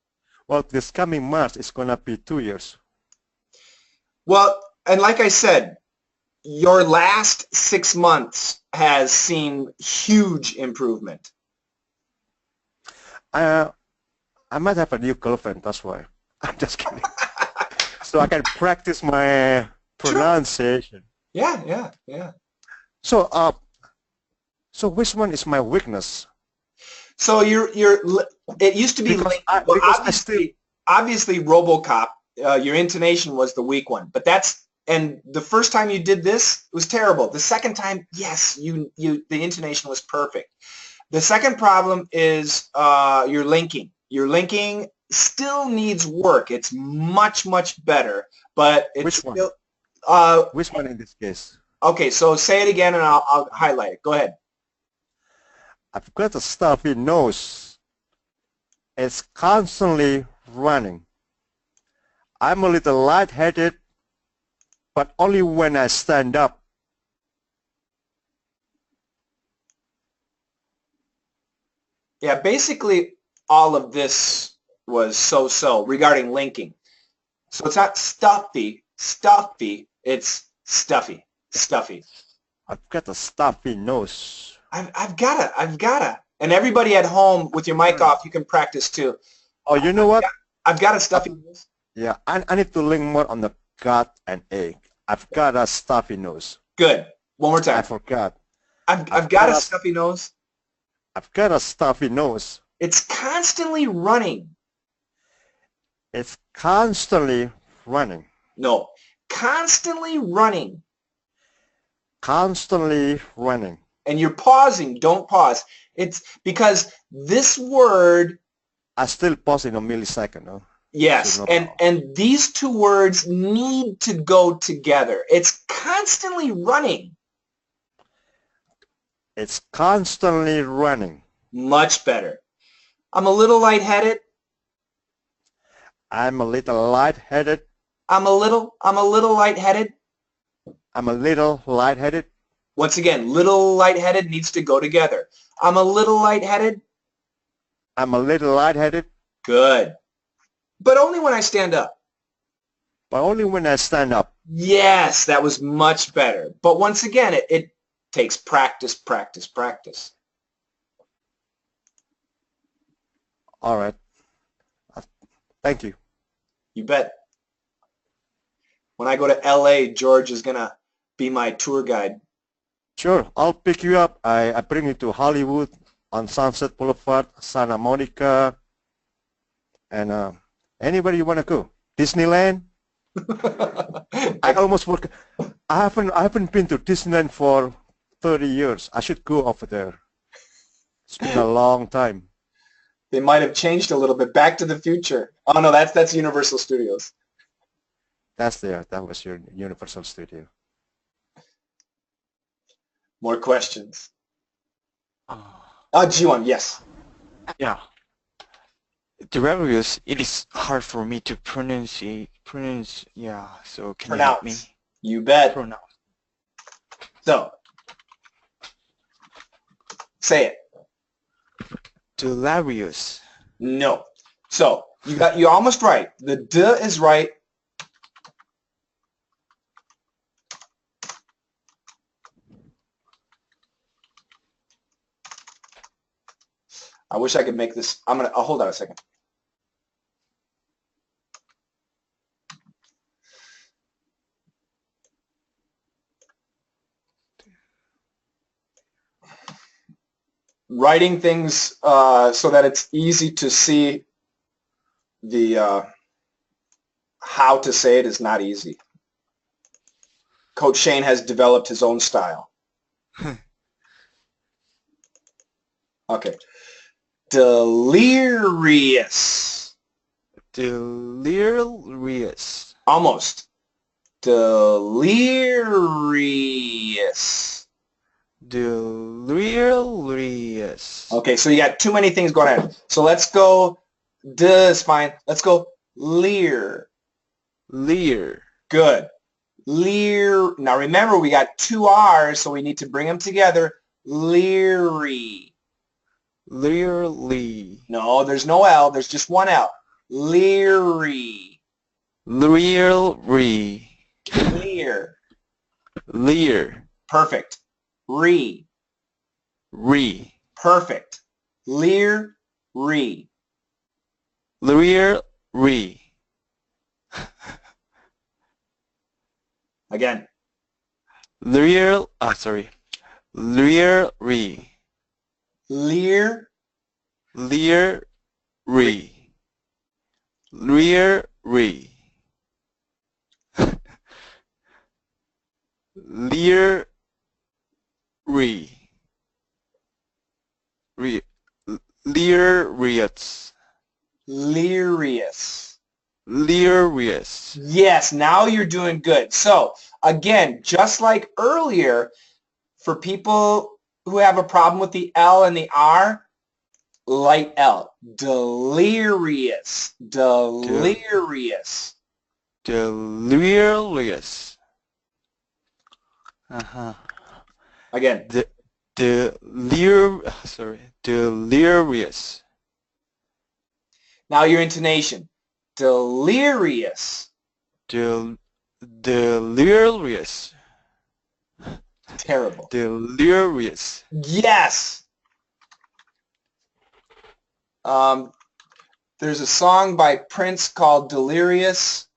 Well, this coming March is gonna be 2 years. Well, and like I said, your last 6 months has seen huge improvement. I might have a new girlfriend, that's why. I'm just kidding. So I can practice my pronunciation. Yeah. So, so which one is my weakness? So it used to be Because like, I- well, because I still- obviously RoboCop, your intonation was the weak one, but and the first time you did this was terrible. The second time, yes, the intonation was perfect. The second problem is your linking. Your linking still needs work. It's much better, but it's Which one? still. Which one in this case? Okay, so say it again and I'll highlight it. Go ahead. I've got a stuffy nose. It's constantly running. I'm a little lightheaded, but only when I stand up. Yeah, basically all of this was so-so regarding linking. So it's not stuffy, it's stuffy. I've got a stuffy nose. I've gotta. And everybody at home with your mic off, you can practice too. Oh, you know what? I've got a stuffy nose. Yeah, I need to link more on the gut and egg. I've got a stuffy nose. Good. One more I time. forgot. I've got a stuffy nose. I've got a stuffy nose. It's constantly running. It's constantly running. No, constantly running. Constantly running. And you're pausing. Don't pause. It's because this word, I still pause in a millisecond. No? yes, So no and these two words need to go together. It's constantly running. It's constantly running. Much better. I'm a little lightheaded. I'm a little lightheaded. I'm a little lightheaded. I'm a little lightheaded. Once again, little lightheaded needs to go together. I'm a little lightheaded. I'm a little lightheaded. Good. But only when I stand up. But only when I stand up. Yes, that was much better. But once again, it takes practice. All right. Thank you. You bet. When I go to LA, George is going to be my tour guide. Sure, I'll pick you up. I bring you to Hollywood on Sunset Boulevard, Santa Monica, and anywhere you want to go. Disneyland. I almost work. I haven't been to Disneyland for 30 years. I should go over there. It's been a long time. They might have changed a little bit. Back to the Future. Oh no, that's Universal Studios. That was your Universal Studio. More questions. G1, yes. Yeah. The reviews, it is hard for me to pronounce, yeah, so can you help me? Pronounce. You bet. Pronounce. So, say it. Delirious. No. So, you're almost right. The D is right. I wish I could make this. I'll hold on a second. writing things so that it's easy to see the how to say it is not easy. Coach Shane has developed his own style. Okay. Delirious. Delirious. Almost. Delirious. Delirious. Okay, so you got too many things going on. So let's go, duh is fine. Let's go leer. Leer. Good. Leer. Now remember, we got two R's, so we need to bring them together. Leery. Leerly. No, there's no L. There's just one L. Leery. Leery. Leer. Leer. Perfect. Re. Re. Perfect. Leer. Re. Leer. Re. Again. Leer. Sorry. Leer. Re. Leer. Leer. Re. Leer. Re. Leer. Re. Re. Leerious. Leerious. Leerious. Yes, now you're doing good. So again, just like earlier, for people who have a problem with the L and the R, light L. Delirious. Delirious. Delirious. Again. Delirious. Now your intonation. Delirious. Delirious. Terrible. Delirious. Yes. There's a song by Prince called Delirious,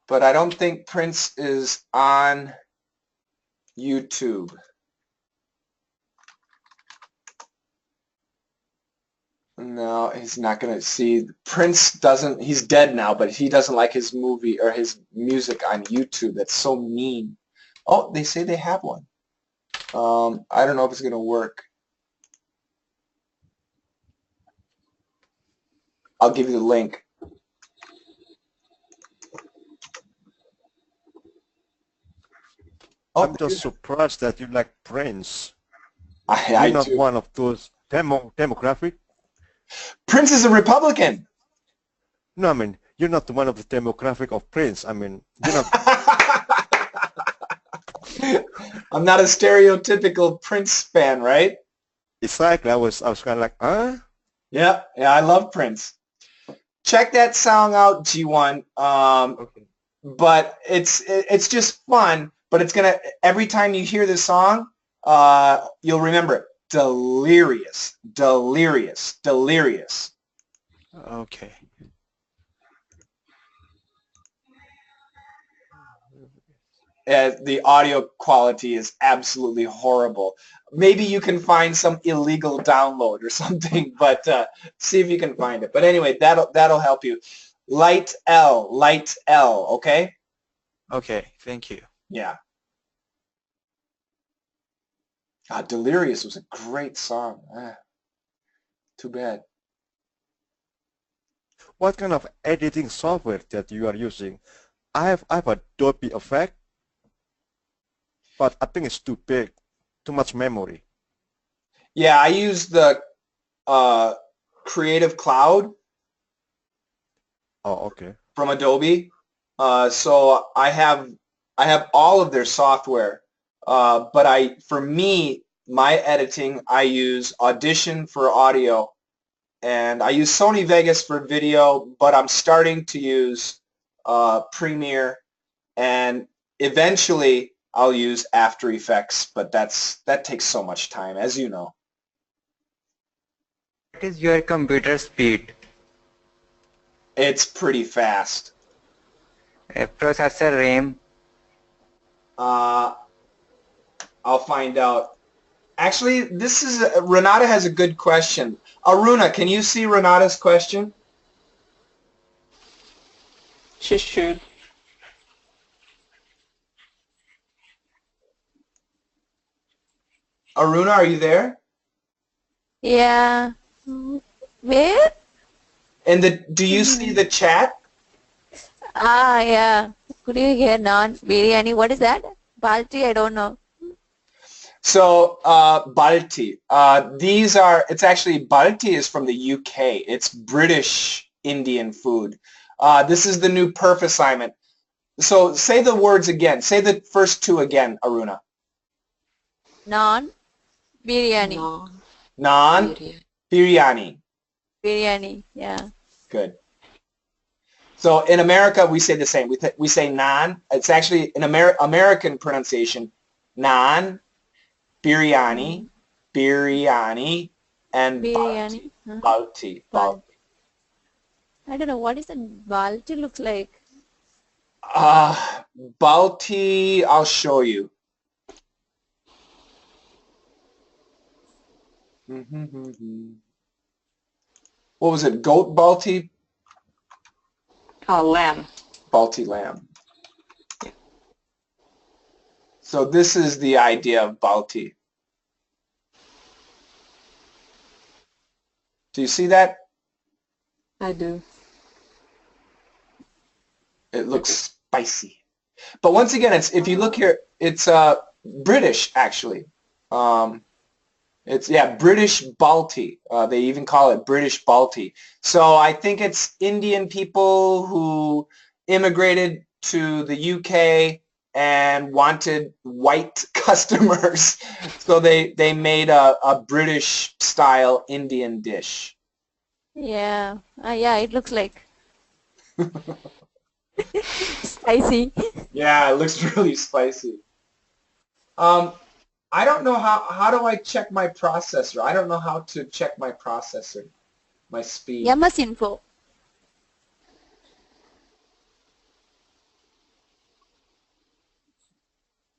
but I don't think Prince is on YouTube. No, he's not going to see. Prince doesn't, he's dead now, but he doesn't like his movie or his music on YouTube. That's so mean. Oh, they say they have one. I don't know if it's going to work. I'll give you the link. Oh, I'm just surprised that you like Prince. You're not one of those demographic. Prince is a Republican. No, I mean, you're not one of the demographic of Prince. I mean, you're not. I'm not a stereotypical Prince fan, right? Exactly. I was kind of like, huh? Yeah, I love Prince. Check that song out, G1. Okay. But it's just fun. But it's gonna, every time you hear this song, you'll remember it. Delirious, delirious, delirious. Okay. The audio quality is absolutely horrible. Maybe you can find some illegal download or something, but see if you can find it. But anyway, that'll help you. Light L, okay? Okay, thank you. Yeah. Delirious was a great song. Too bad. What kind of editing software that you are using? I have Adobe Effect, but I think it's too big, too much memory. Yeah, I use the Creative Cloud. Oh, okay. From Adobe. So I have all of their software. But for me, my editing, I use Audition for audio, and I use Sony Vegas for video, but I'm starting to use Premiere, and eventually I'll use After Effects, but that takes so much time, as you know. What is your computer speed? It's pretty fast. Processor RAM? I'll find out. Actually, this is Renata has a good question. Aruna, can you see Renata's question? She should. Aruna, are you there? Yeah. Where? And do you see the chat? Ah, yeah. Could you hear naan biryani? What is that? Balti? I don't know. So, Balti. It's actually, Balti is from the UK. It's British Indian food. This is the new PIRF assignment. So, say the words again. Say the first two again, Aruna. Naan biryani. No. Naan, biryani. Biryani, yeah. Good. So in America, we say the same. We say naan. It's actually an American pronunciation. Naan, biryani, biryani, and Biryani. balti. Balti. I don't know. What is a balti looks like? Balti, I'll show you. What was it? Goat balti? Lamb. Balti lamb. So this is the idea of balti. Do you see that? I do. It looks spicy. But once again, if you look here, it's British actually. It's British Balti. They even call it British Balti. So I think it's Indian people who immigrated to the UK and wanted white customers. So they made a British style Indian dish. Yeah. Yeah, it looks like spicy. Yeah, it looks really spicy. I don't know how do I check my processor? I don't know how to check my processor, my speed. MS info.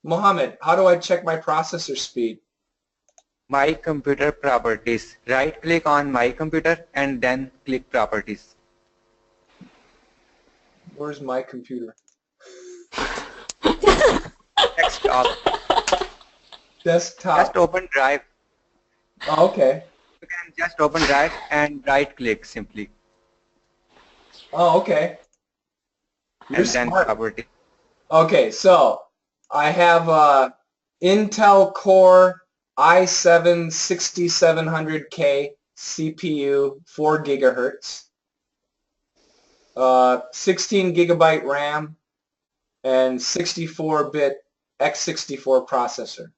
Mohammed, how do I check my processor speed? My computer properties. Right click on my computer and then click properties. Where's my computer? Desktop. Desktop. Just open Drive. Oh, okay. You can just open Drive and right click simply. Oh, okay. You're And then smart. property. Okay, so I have Intel Core i7 6700K CPU, 4 gigahertz, 16 gigabyte RAM, and 64-bit x64 processor.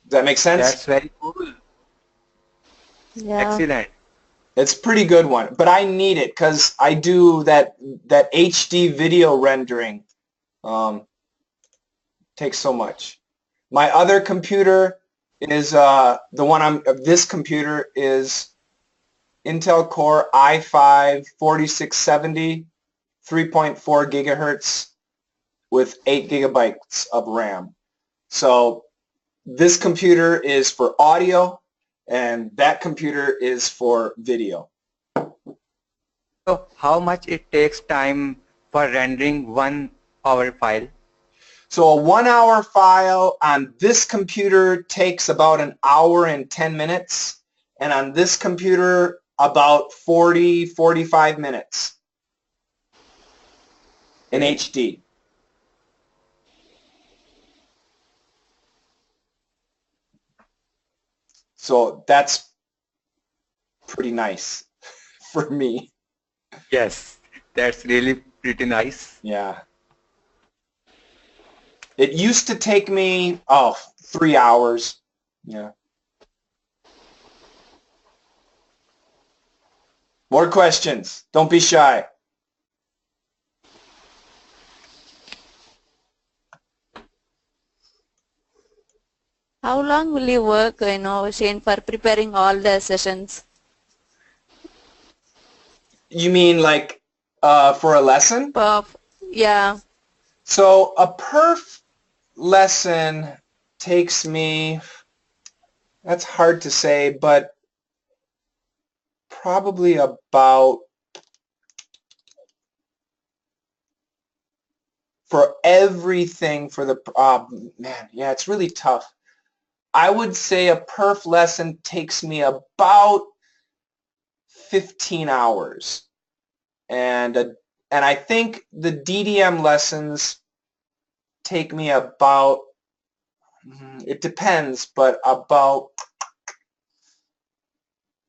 Does that make sense? That's very cool. Yeah. Excellent. It's a pretty good one, but I need it because I do that HD video rendering. Takes so much. My other computer is this computer is Intel Core i5 4670, 3.4 gigahertz with 8 gigabytes of RAM. So this computer is for audio and that computer is for video. So how much it takes time for rendering 1 hour file? So a 1 hour file on this computer takes about an hour and 10 minutes, and on this computer about 45 minutes in HD. So that's pretty nice for me. Yes, that's really pretty nice. Yeah. It used to take me, 3 hours. Yeah. More questions. Don't be shy. How long will you work, Shane, for preparing all the sessions? You mean like for a lesson? Yeah. So a PIRF lesson takes me, that's hard to say, but probably about, for everything, for the, man, yeah, it's really tough. I would say a PIRF lesson takes me about 15 hours. And I think the DDM lessons take me about, it depends, but about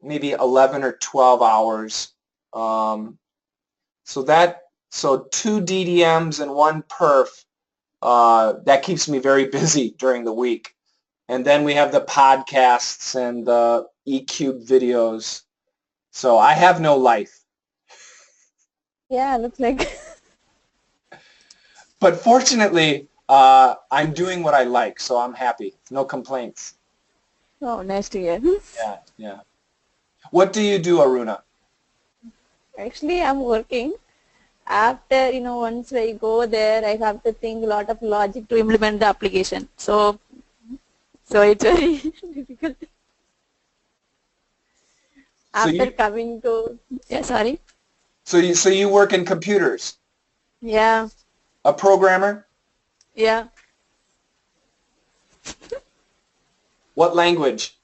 maybe 11 or 12 hours. So 2 DDMs and 1 PIRF, that keeps me very busy during the week. And then we have the podcasts and the E-Cube videos. So I have no life. Yeah, looks like. But fortunately, I'm doing what I like, so I'm happy. No complaints. Oh, nice to hear. Yeah, yeah. What do you do, Aruna? Actually, I'm working. After, once I go there, I have to think a lot of logic to implement the application. So it's very difficult. After coming to, yeah, sorry. So you work in computers? Yeah. A programmer? Yeah. What language?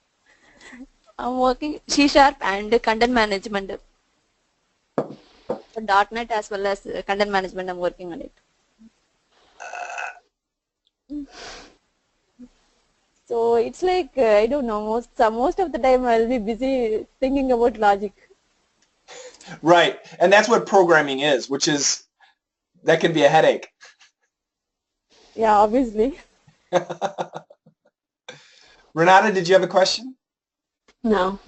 I'm working C# and content management. So .NET as well as content management, I'm working on it. So it's like, I don't know, most of the time I'll be busy thinking about logic. Right, and that's what programming is, that can be a headache. Yeah, obviously. Renata, did you have a question? No.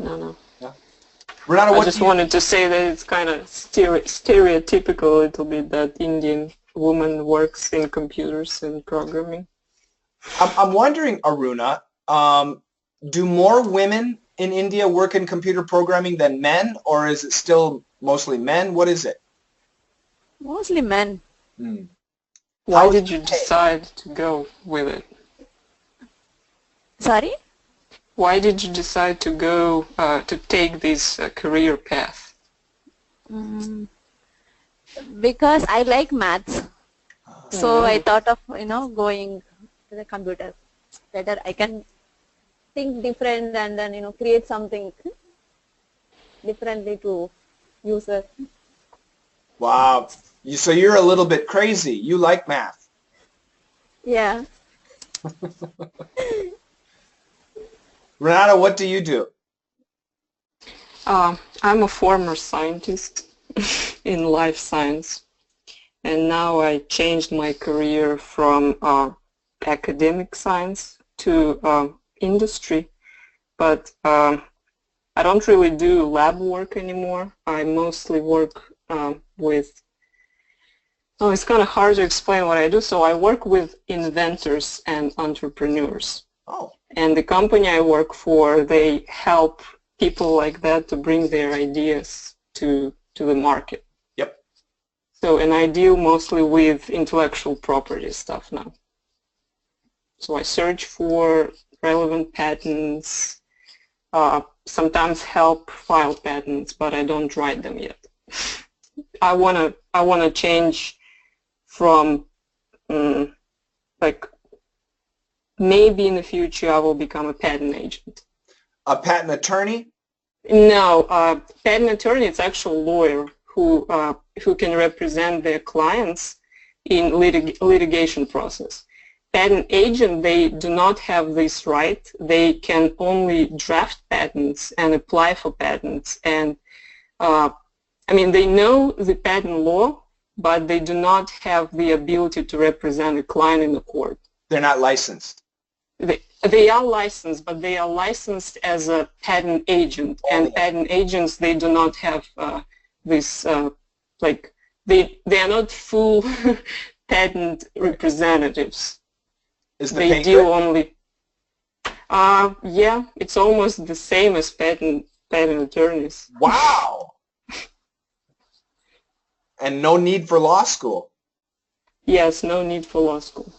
Renata, I just wanted to say that it's kind of stereotypical a little bit that Indian woman works in computers and programming. I'm wondering, Aruna, do more women in India work in computer programming than men, or is it still mostly men? What is it? Mostly men. Why did you decide to go with it? Sorry? Why did you decide to go to take this career path? Because I like maths. So I thought of, going to the computer. Better I can think different and then, create something differently to user. Wow. So you're a little bit crazy. You like math. Yeah. Renata, what do you do? I'm a former scientist in life science, and now I changed my career from academic science to industry, but I don't really do lab work anymore. I mostly work with, it's kind of hard to explain what I do. So I work with inventors and entrepreneurs. Oh. And the company I work for, they help people like that to bring their ideas to the market. Yep. So, and I deal mostly with intellectual property stuff now. So I search for relevant patents, sometimes help file patents, but I don't write them yet. I wanna change from like, maybe in the future I will become a patent agent. A patent attorney? No, patent attorney is actually a lawyer who can represent their clients in litigation process. Patent agent, they do not have this right. They can only draft patents and apply for patents. And I mean, they know the patent law, but they do not have the ability to represent a client in the court. They're not licensed. They are licensed, but they are licensed as a patent agent, and patent agents, they do not have this, like, they are not full patent representatives. Is the they deal only, yeah, it's almost the same as patent attorneys. Wow! And no need for law school. Yes, no need for law school.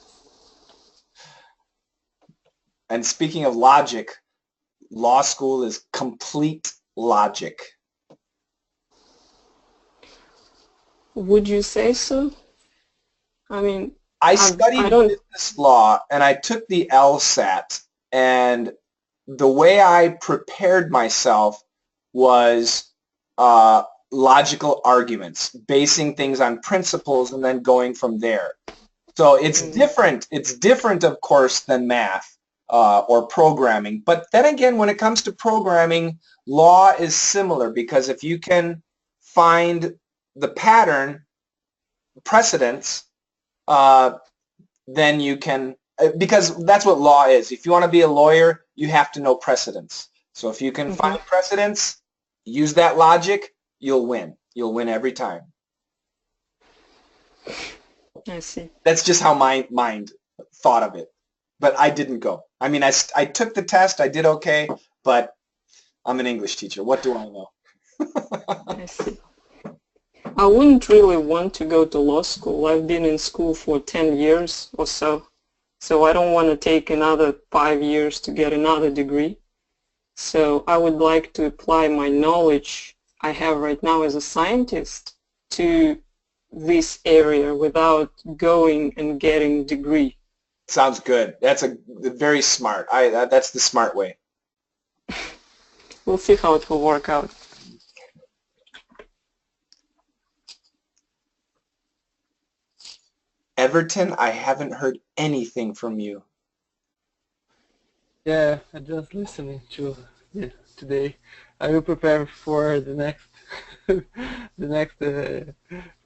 And speaking of logic, law school is complete logic. Would you say so? I mean, I studied business law and I took the LSAT, and the way I prepared myself was logical arguments, basing things on principles and then going from there. So it's different. It's different, of course, than math or programming. But then again, when it comes to programming, law is similar, because if you can find the pattern, precedents, then you can, because that's what law is. If you want to be a lawyer, you have to know precedents. So if you can find precedents, use that logic, you'll win. You'll win every time. I see. That's just how my mind thought of it. But I didn't go. I mean, I took the test, I did okay, but I'm an English teacher. What do I know? I see. I wouldn't really want to go to law school. I've been in school for 10 years or so. So I don't want to take another 5 years to get another degree. So I would like to apply my knowledge I have right now as a scientist to this area without going and getting a degree. Sounds good. That's a very smart. That's the smart way. We'll see how it will work out. Everton, I haven't heard anything from you. Yeah, I'm just listening to today. I will prepare for the next the next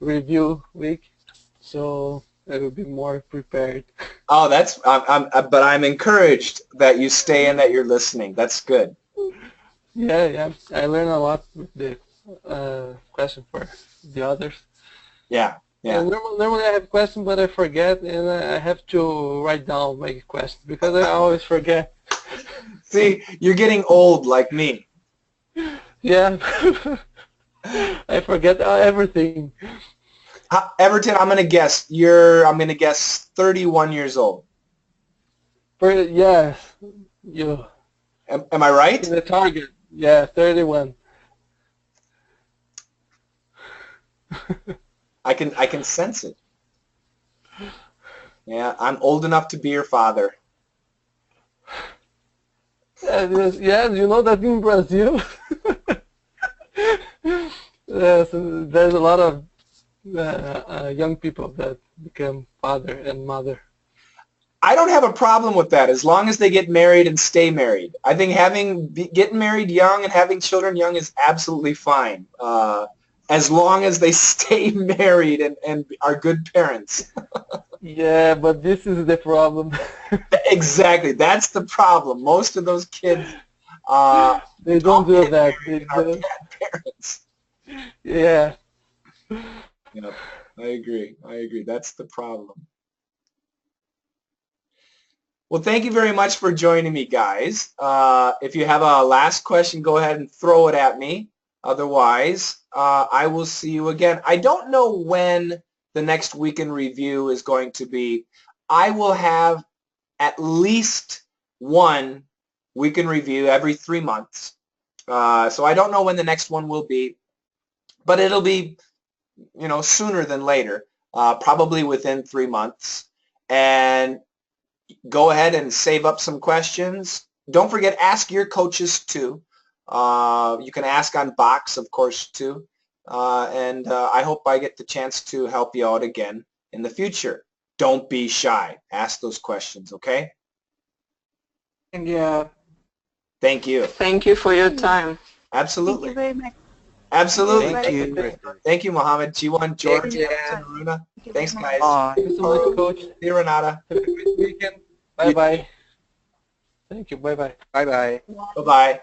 review week, so I will be more prepared. Oh, that's but I'm encouraged that you stay and that you're listening. That's good. Yeah, I learn a lot with the question for the others. Yeah. Yeah. Normally I have questions, but I forget, and I have to write down my questions because I always forget. See, you're getting old like me. Yeah, I forget everything. Everton, I'm gonna guess I'm gonna guess 31 years old. Yeah, you. Am I right? In the target, yeah, 31. I can sense it. Yeah, I'm old enough to be your father. Yeah, you know that in Brazil, there's a lot of young people that become father and mother. I don't have a problem with that as long as they get married and stay married. I think getting married young and having children young is absolutely fine. As long as they stay married and are good parents. Yeah, but this is the problem. Exactly. That's the problem. Most of those kids they don't do that. They are bad parents. Yeah. Yep. I agree. That's the problem. Well, thank you very much for joining me, guys. If you have a last question, go ahead and throw it at me. Otherwise, I will see you again. I don't know when the next weekend review is going to be. I will have at least one weekend review every 3 months. So I don't know when the next one will be, but it'll be, sooner than later, probably within 3 months. And go ahead and save up some questions. Don't forget, ask your coaches too. You can ask on box, of course, too. And I hope I get the chance to help you out again in the future. Don't be shy. Ask those questions, okay? Yeah. Thank you. Thank you for your time. Absolutely. Thank you very much. Absolutely. Thank you. Thank you, Mohammed. G1, George, and Aruna. Thanks, guys. Thank you so much, Coach. See you, Renata. Have a great weekend. Bye-bye. Thank you. Bye-bye. Bye-bye. Bye-bye.